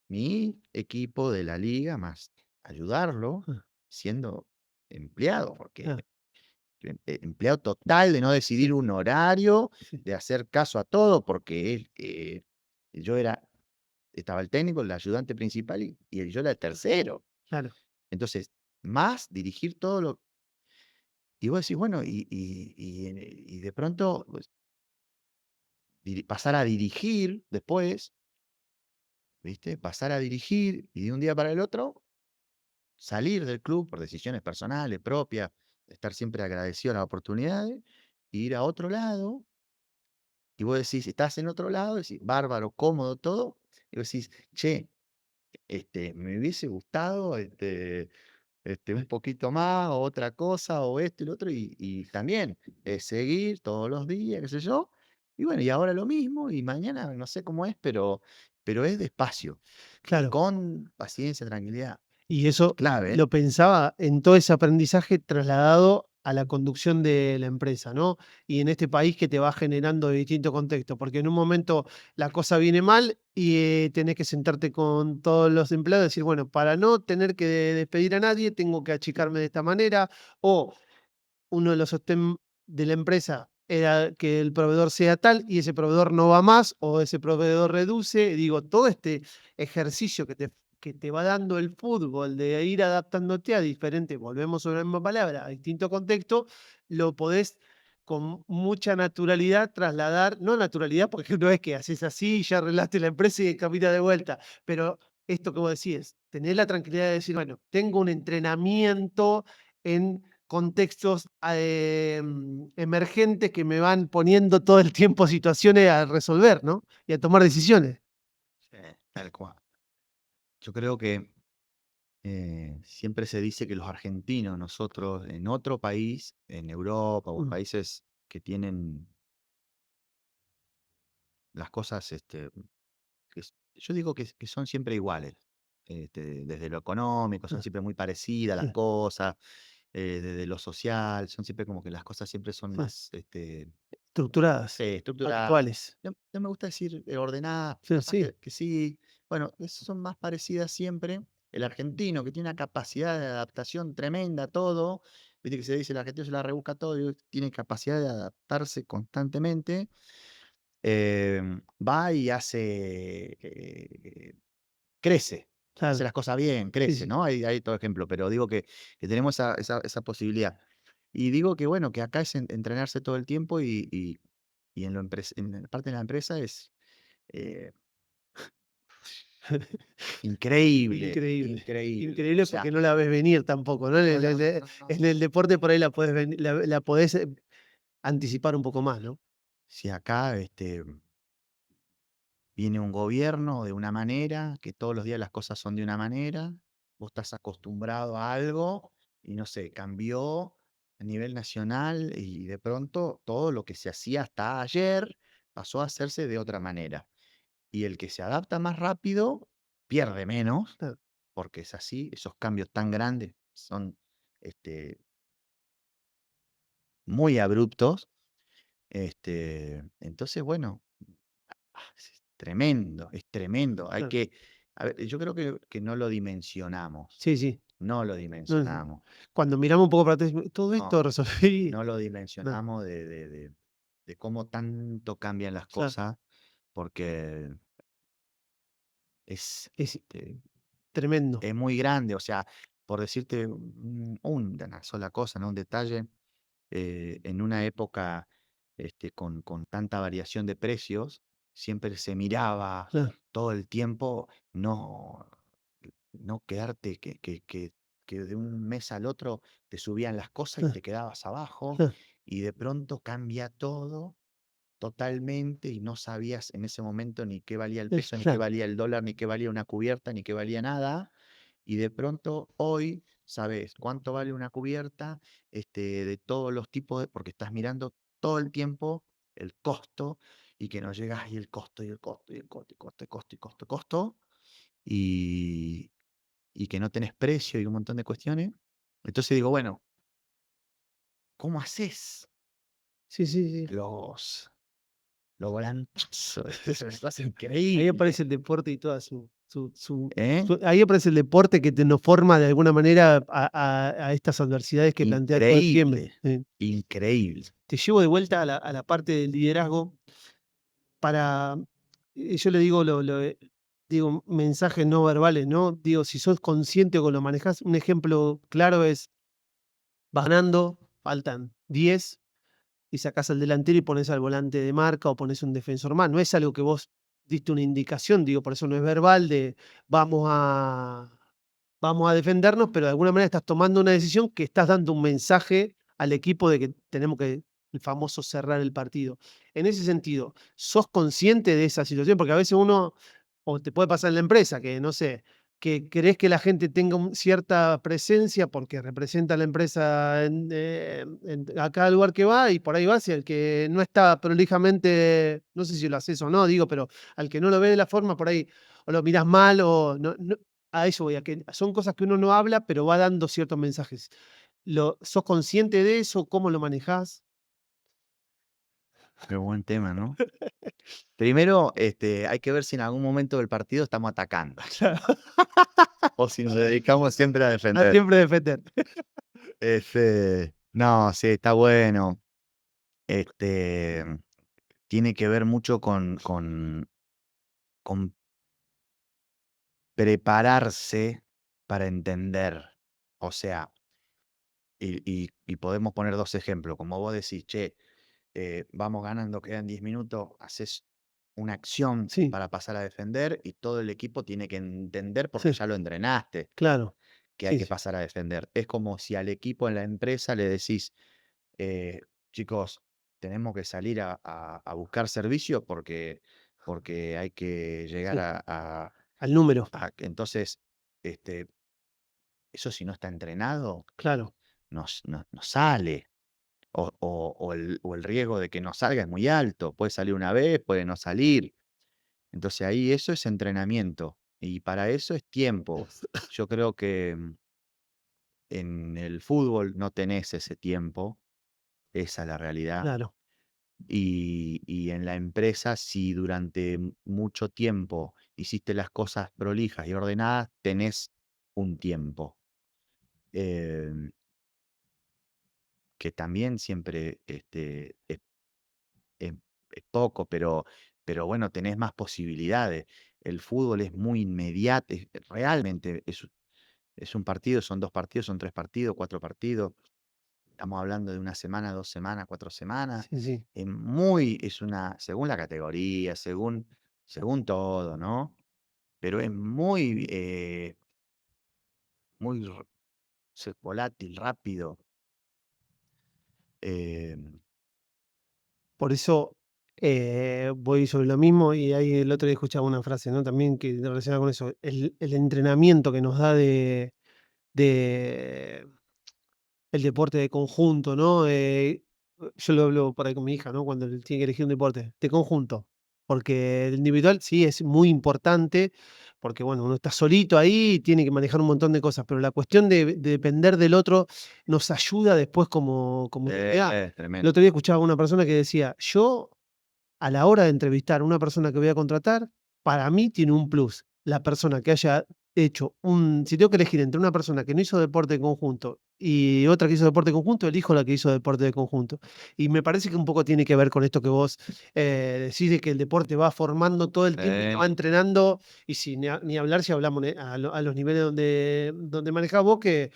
mi equipo de la liga más ayudarlo ah, siendo empleado, porque ah. empleado total, de no sí, decidir un horario, sí, de hacer caso a todo, porque yo estaba el técnico, el ayudante principal y yo era el tercero. claro, Entonces, más dirigir todo lo y vos decís, bueno, y de pronto, pues, pasar a dirigir después, ¿viste? Pasar a dirigir y de un día para el otro salir del club por decisiones personales, propias, estar siempre agradecido a las oportunidades, e ir a otro lado, y vos decís, estás en otro lado, decís, bárbaro, cómodo, todo, y vos decís, che, me hubiese gustado, un poquito más, o otra cosa, o esto y lo otro, y también seguir todos los días, qué sé yo, y bueno, y ahora lo mismo, y mañana no sé cómo es, pero es despacio, y claro. con paciencia, tranquilidad, Y eso clave, ¿eh? lo pensaba en todo ese aprendizaje trasladado a la conducción de la empresa, ¿no? Y en este país que te va generando de distintos contextos, porque en un momento la cosa viene mal y tenés que sentarte con todos los empleados y decir, bueno, para no tener que despedir a nadie, tengo que achicarme de esta manera, o uno de los sostén de la empresa era que el proveedor sea tal y ese proveedor no va más o ese proveedor reduce. Digo, todo este ejercicio que te va dando el fútbol de ir adaptándote a diferentes, volvemos a la misma palabra, a distinto contexto, lo podés con mucha naturalidad trasladar, no naturalidad, porque no es que haces así y ya arreglaste la empresa y camina de vuelta, pero esto que vos decís, tener la tranquilidad de decir, bueno, tengo un entrenamiento en contextos, emergentes que me van poniendo todo el tiempo situaciones a resolver, ¿no? Y a tomar decisiones. Sí, tal cual. Yo creo que siempre se dice que los argentinos, nosotros en otro país, en Europa o Mm, países que tienen las cosas, yo digo que son siempre iguales. Desde lo económico, son ah, siempre muy parecidas las sí, cosas, desde lo social, son siempre como que las cosas siempre son sí. más, Estructuradas, sí, estructuradas. actuales. No me gusta decir ordenadas, Sí, capaz sí, que sí. Bueno, esas son más parecidas siempre. El argentino, que tiene una capacidad de adaptación tremenda a todo, viste que se dice, el argentino se la rebusca todo y tiene capacidad de adaptarse constantemente. Va y crece, hace claro. las cosas bien, Sí, crece, sí, ¿no? Hay todo ejemplo, pero digo que tenemos esa posibilidad. Y digo que, bueno, que acá es entrenarse todo el tiempo y en la parte de la empresa es eh, increíble, increíble. increíble. O Increíble sea, porque no la ves venir tampoco, ¿no? no, no, no, no. En el deporte por ahí la podés la podés, anticipar un poco más, ¿no? Si acá viene un gobierno de una manera, que todos los días las cosas son de una manera, vos estás acostumbrado a algo y no sé, cambió a nivel nacional y de pronto todo lo que se hacía hasta ayer pasó a hacerse de otra manera. Y el que se adapta más rápido pierde menos, Claro, porque es así, esos cambios tan grandes son este, muy abruptos. Entonces, bueno, es tremendo, es tremendo. claro. A ver, yo creo que no lo dimensionamos, Sí, sí. no lo No, sí. dimensionamos, Cuando miramos un poco para atrás, todo esto no, resolví. no lo No, dimensionamos de cómo tanto cambian las claro. cosas, porque es, Es tremendo. es muy grande. O sea, por decirte una sola cosa, ¿no? Un detalle, en una época con tanta variación de precios, siempre se miraba Claro, todo el tiempo no quedarte que de un mes al otro te subían las cosas y claro, te quedabas abajo claro, y de pronto cambia todo totalmente y no sabías en ese momento ni qué valía el peso, ni qué claro, valía el dólar, ni qué valía una cubierta, ni qué valía nada. Y de pronto hoy sabes cuánto vale una cubierta, de todos los tipos porque estás mirando todo el tiempo el costo y que no llegas y el costo y el costo y el costo y costo y costo y costo y costo y, y que no tenés precio y un montón de cuestiones. Entonces digo, bueno, ¿cómo haces sí, sí, sí. los los volantazos, es una cosa Ahí increíble, aparece el deporte y toda ¿eh? ahí aparece el deporte que te nos forma de alguna manera a estas adversidades que plantea todo siempre. Increíble, increíble. Te llevo de vuelta a la parte del liderazgo para, yo le digo digo, mensajes no verbales, ¿no? Digo, si sos consciente o lo manejás, un ejemplo claro es, vas ganando, faltan 10 y sacás al delantero y pones al volante de marca o pones un defensor más. No es algo que vos diste una indicación, digo, por eso no es verbal de vamos a, vamos a defendernos, pero de alguna manera estás tomando una decisión que estás dando un mensaje al equipo de que tenemos que, el famoso cerrar el partido. En ese sentido, ¿sos consciente de esa situación? Porque a veces uno, o te puede pasar en la empresa, que no sé, que querés que la gente tenga cierta presencia porque representa a la empresa a cada lugar que va y por ahí vas y el que no está prolijamente, no sé si lo haces o no, digo, pero al que no lo ve de la forma, por ahí o lo mirás mal o a eso voy, a que son cosas que uno no habla, pero va dando ciertos mensajes. ¿Sos consciente de eso? ¿Cómo lo manejás? Qué buen tema, ¿no? Primero, hay que ver si en algún momento del partido estamos atacando, Claro, o si nos dedicamos siempre a a defender. siempre defender. No, sí, está bueno. Este, tiene que ver mucho con prepararse para entender. O sea, y podemos poner 2 ejemplos, como vos decís: "Che, vamos ganando, quedan 10 minutos", haces una acción Sí, para pasar a defender y todo el equipo tiene que entender, porque sí, ya lo entrenaste, claro. que hay Sí, que sí, pasar a defender. Es como si al equipo en la empresa le decís: eh, "Chicos, tenemos que salir a buscar servicio porque hay que llegar sí, al número, entonces, este, eso si no está entrenado, claro. no sale. O el riesgo de que no salga es muy alto. Puede salir una vez, puede no salir. Entonces ahí eso es entrenamiento y para eso es tiempo. Yo creo que en el fútbol no tenés ese tiempo, esa es la realidad. Claro, Y en la empresa, si durante mucho tiempo hiciste las cosas prolijas y ordenadas, tenés un tiempo. em, que también siempre es, es poco, pero bueno, tenés más posibilidades. El fútbol es muy inmediato, realmente es un partido, son 2 partidos, son 3 partidos, 4 partidos. Estamos hablando de una semana, 2 semanas, 4 semanas. sí, sí. Es una, según la categoría, según todo, ¿no? Pero es muy, muy volátil, rápido. em, Por eso, voy sobre lo mismo, y ahí el otro día escuchaba una frase, ¿no? También que relacionada con eso, el entrenamiento que nos da de el deporte de conjunto, ¿no? Yo lo hablo por ahí con mi hija, ¿no? Cuando él tiene que elegir un deporte, de conjunto. Porque el individual sí es muy importante, porque bueno, uno está solito ahí y tiene que manejar un montón de cosas, pero la cuestión de depender del otro nos ayuda después como sociedad. es El tremendo. otro día escuchaba a una persona que decía, yo a la hora de entrevistar a una persona que voy a contratar, para mí tiene un plus. La persona que haya hecho si tengo que elegir entre una persona que no hizo deporte en conjunto y otra que hizo deporte en conjunto, elijo la que hizo deporte de conjunto. Y me parece que un poco tiene que ver con esto que vos decís de que el deporte va formando todo el tiempo y te va entrenando, y ni hablar si hablamos a los niveles donde manejás vos, que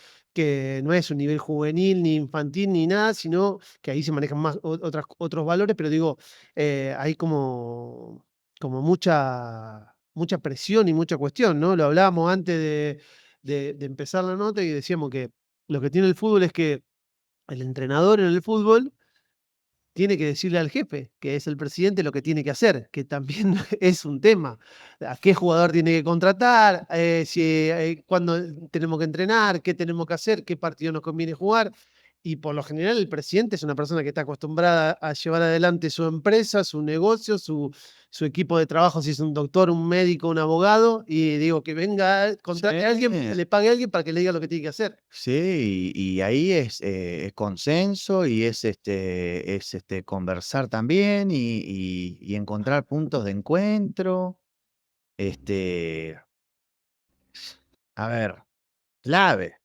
no es un nivel juvenil, ni infantil, ni nada, sino que ahí se manejan más otros valores, pero digo, hay como mucha presión y mucha cuestión, ¿no? Lo hablábamos antes de empezar la nota y decíamos que lo que tiene el fútbol es que el entrenador en el fútbol tiene que decirle al jefe, que es el presidente, lo que tiene que hacer, que también es un tema. ¿A qué jugador tiene que contratar? Si, ¿cuándo tenemos que entrenar? ¿Qué tenemos que hacer? ¿Qué partido nos conviene jugar? Y por lo general el presidente es una persona que está acostumbrada a llevar adelante su empresa, su negocio, su equipo de trabajo, si es un doctor, un médico, un abogado, y digo, que venga, contrate a alguien, Sí. le pague a alguien para que le diga lo que tiene que hacer. Sí, y ahí es consenso y conversar también y encontrar puntos de encuentro. Este, a ver, clave,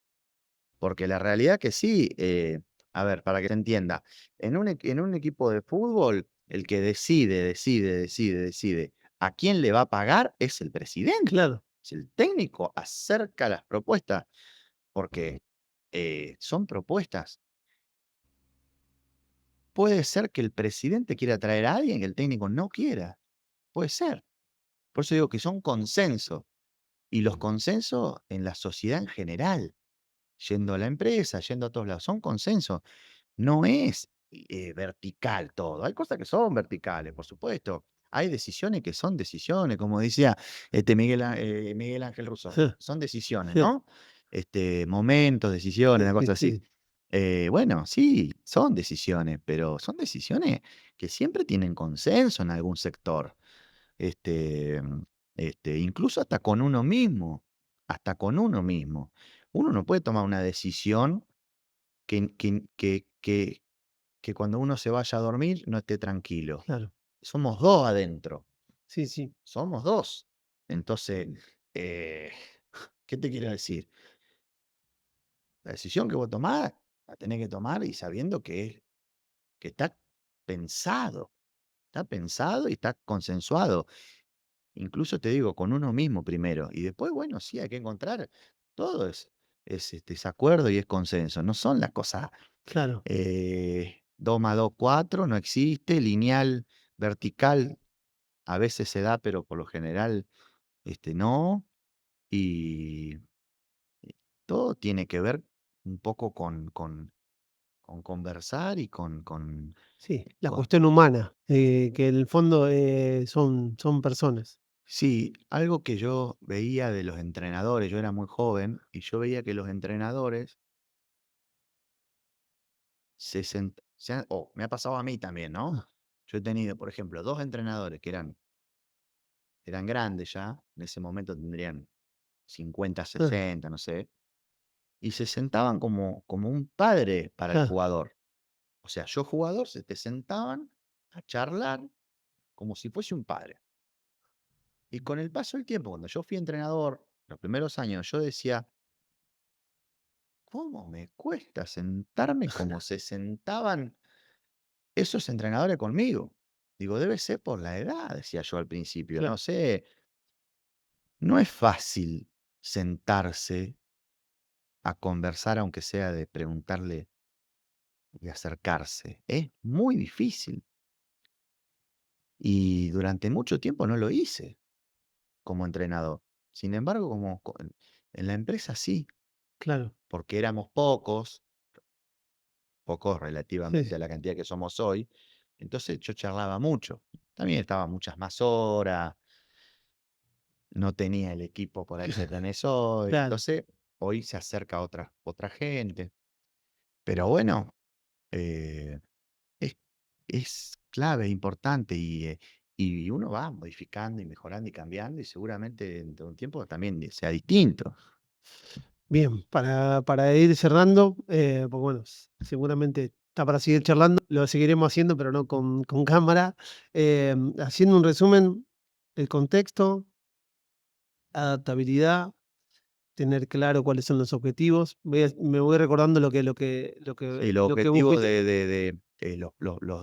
porque la realidad que sí, a ver, para que se entienda, en un equipo de fútbol, el que decide a quién le va a pagar es el presidente. Claro, Es el técnico, acerca las propuestas, porque son propuestas. Puede ser que el presidente quiera traer a alguien que el técnico no quiera. Puede ser. Por eso digo que son consensos. Y los consensos en la sociedad en general, yendo a la empresa, yendo a todos lados, son consensos. No es vertical todo. Hay cosas que son verticales, por supuesto. Hay decisiones que son decisiones, como decía Miguel Ángel Russo. Son decisiones, ¿no? Momentos, decisiones, una cosa así. sí, Bueno, sí, son decisiones, pero son decisiones que siempre tienen consenso en algún sector. Este, mm, incluso hasta con uno mismo, hasta con uno mismo. Uno no puede tomar una decisión que, que, que, que, que cuando uno se vaya a dormir no esté tranquilo. claro, Somos dos adentro, sí, sí, somos dos. Entonces, eh, ¿qué te quiero decir? La decisión que vos tomás, la tenés que tomar y sabiendo que está pensado y está consensuado. Incluso te digo, con uno mismo primero. Y después, bueno, sí, hay que encontrar todo es acuerdo y es consenso. No son las cosas claro, 2 más 2, 4, no existe, lineal, vertical, a veces se da, pero por lo general no. Y todo tiene que ver un poco con conversar y sí, la con cuestión humana, que en el fondo son personas. Sí, algo que yo veía de los entrenadores, yo era muy joven y yo veía que los entrenadores me ha pasado a mí también, ¿no? Yo he tenido, por ejemplo, 2 entrenadores que eran grandes ya, en ese momento tendrían 50, Ah, 60, no sé, y se sentaban como un padre para el claro, jugador. O sea, yo jugador, se te sentaban a charlar como si fuese un padre. Y con el paso del tiempo, cuando yo fui entrenador, los primeros años, yo decía: ¿cómo me cuesta sentarme como se sentaban esos entrenadores conmigo? Digo, debe ser por la edad, decía yo al principio, no claro, sé, no es fácil sentarse a conversar, aunque sea de preguntarle y acercarse. Es muy difícil. Y durante mucho tiempo no lo hice como entrenador. Sin embargo, en la empresa sí, claro, porque éramos pocos, pocos sí, relativamente sí, a la cantidad que somos hoy. Entonces yo charlaba mucho. También estaba muchas más horas, no tenía el equipo por ahí que tenés hoy. claro, Entonces, hoy se acerca otra gente. Pero bueno, eh, es, es clave, importante y uno va modificando y mejorando y cambiando y seguramente dentro de un tiempo también sea distinto. bien, para ir cerrando, porque bueno, seguramente está para seguir charlando, lo seguiremos haciendo, pero no con cámara. Haciendo un resumen, el contexto, adaptabilidad, tener claro cuáles son los objetivos. Me voy recordando Sí, los lo que vos objetivos fuiste.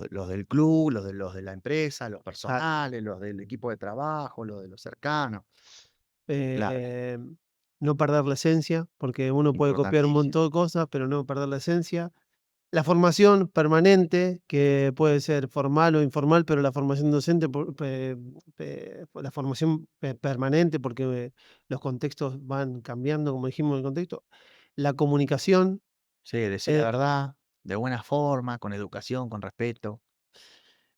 los del club, los de la empresa, los Ah, personales, los del equipo de trabajo, los de los cercanos. Clave, eh, no perder la esencia, porque uno puede copiar un importantísimo. montón de cosas, pero no perder la esencia. La formación permanente, que puede ser formal o informal, pero la formación docente, la formación permanente, porque los contextos van cambiando, como dijimos en el contexto. La comunicación, Sí, decir la eh, verdad, de buena forma, con educación, con respeto.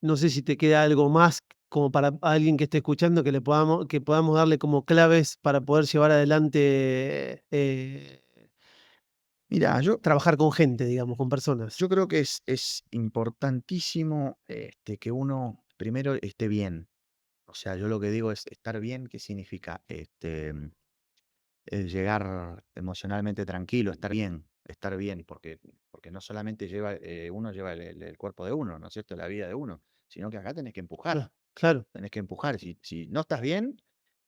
no sé si te queda algo más como para alguien que esté escuchando que podamos darle como claves para poder llevar adelante Mira, trabajar con gente, digamos, con personas. yo creo que es importantísimo, que uno primero esté bien. O sea, yo lo que digo es estar bien, ¿qué significa? Llegar emocionalmente tranquilo, estar bien, porque no solamente uno lleva el cuerpo de uno, ¿no es cierto? La vida de uno, sino que acá Claro, tenés que empujar. Si no estás bien,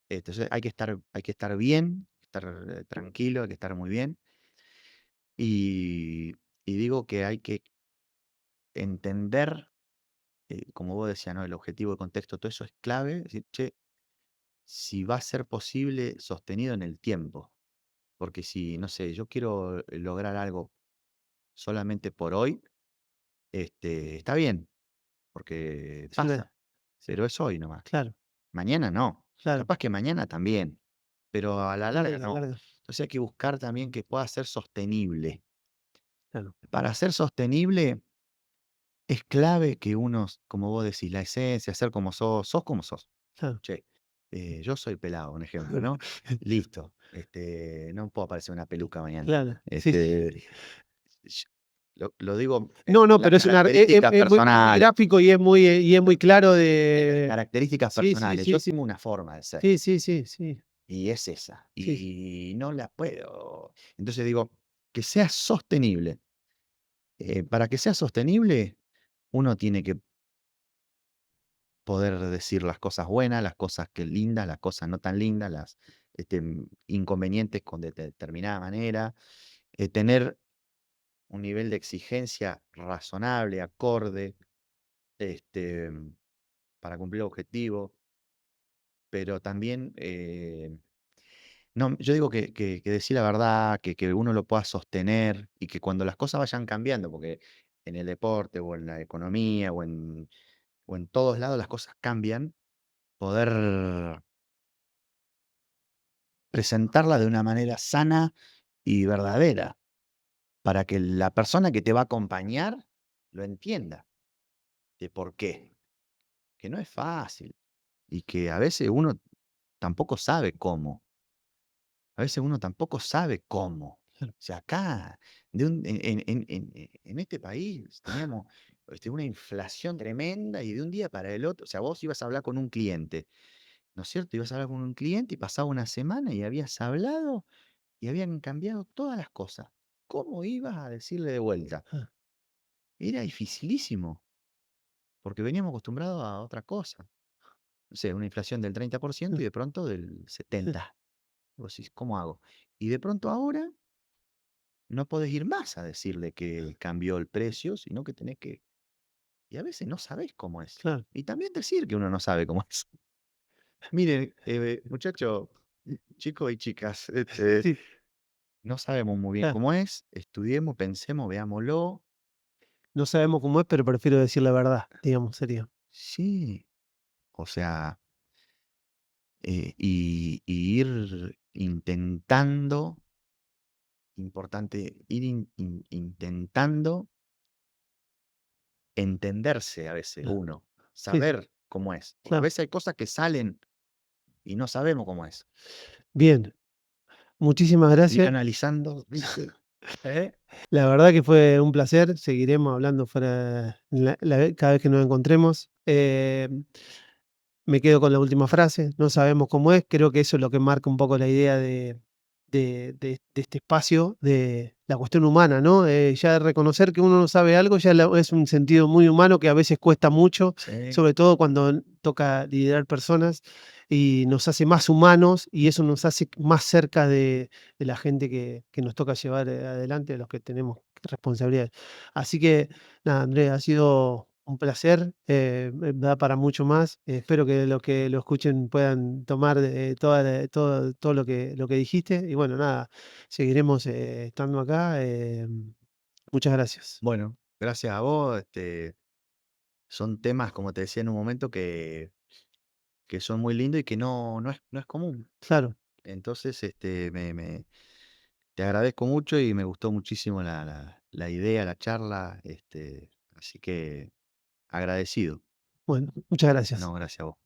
entonces hay que estar bien, estar tranquilo, hay que estar muy bien. Y, y digo que hay que entender, como vos decías, ¿no? El objetivo, el contexto, todo eso es clave. Decir, che, si va a ser posible sostenido en el tiempo. Porque si, no sé, yo quiero lograr algo solamente por hoy, está bien, porque es pasa, una sí, pero es hoy nomás. claro, Mañana no. claro. Capaz que mañana también, pero a la A larga la no. larga, Entonces hay que buscar también que pueda ser sostenible. claro, Para ser sostenible es clave que uno, como vos decís, la esencia, ser como sos como sos. claro. Che, yo soy pelado, un ejemplo, ¿no? Listo. No puedo aparecer una peluca mañana. Claro, sí. Este, sh- lo digo, No, no, las pero características es muy personales. gráfico y es muy claro de Características sí, sí, personales. Yo sí, sí. tengo una forma de ser Sí, sí, sí, sí, y es esa. sí, Y no la puedo. Entonces digo, que sea sostenible. Para que sea sostenible, uno tiene que poder decir las cosas buenas, las cosas que lindas, las cosas no tan lindas, las inconvenientes con determinada manera, tener un nivel de exigencia razonable, acorde, este, para cumplir el objetivo, pero también, no, yo digo que decir la verdad, que uno lo pueda sostener y que cuando las cosas vayan cambiando, porque en el deporte o en la economía o en todos lados las cosas cambian, poder presentarla de una manera sana y verdadera, para que la persona que te va a acompañar lo entienda, de por qué, que no es fácil y que a veces uno tampoco sabe cómo, a veces uno tampoco sabe cómo. claro. O sea, acá, en este país teníamos una inflación tremenda y de un día para el otro, o sea, vos ibas a hablar con un cliente, ¿no es cierto? Ibas a hablar con un cliente y pasaba una semana y habías hablado y habían cambiado todas las cosas. ¿Cómo ibas a decirle de vuelta? Ah, Era dificilísimo, porque veníamos acostumbrados a otra cosa. No sé, una inflación del 30% ah, y de pronto del ah, 70%. Vos decís, ¿cómo hago? Y de pronto ahora no podés ir más a decirle que cambió el precio, sino que tenés que... Y a veces no sabés cómo es. claro. Y también decir que uno no sabe cómo es. Miren, muchachos, chicos y chicas, Sí, no sabemos muy bien claro. cómo es. Estudiemos, pensemos, veámoslo. No sabemos cómo es, pero prefiero decir la verdad, digamos, sería. Sí, o sea, y ir intentando, importante, ir intentando entenderse a veces Ah, uno, sí, sí, saber cómo es. Porque a claro. veces hay cosas que salen y no sabemos cómo es. Bien, muchísimas Ir gracias. analizando, ¿viste? ¿Eh? La verdad que fue un placer. Seguiremos hablando fuera cada vez que nos encontremos. Me quedo con la última frase, no sabemos cómo es, creo que eso es lo que marca un poco la idea de este espacio, de la cuestión humana, ¿no? Ya reconocer que uno no sabe algo es un sentido muy humano que a veces cuesta mucho, Sí, sobre todo cuando toca liderar personas y nos hace más humanos y eso nos hace más cerca de la gente que nos toca llevar adelante, de los que tenemos responsabilidades. Así que, nada, Andrea, ha sido un placer, da para mucho más. Espero que los que lo escuchen puedan tomar todo lo que dijiste. Y bueno, nada, seguiremos estando acá. Muchas gracias. bueno, gracias a vos. Son temas, como te decía en un momento, que son muy lindos y que no es común. Claro, Entonces, te agradezco mucho y me gustó muchísimo la idea, la charla, así que agradecido. bueno, muchas gracias. No, gracias a vos.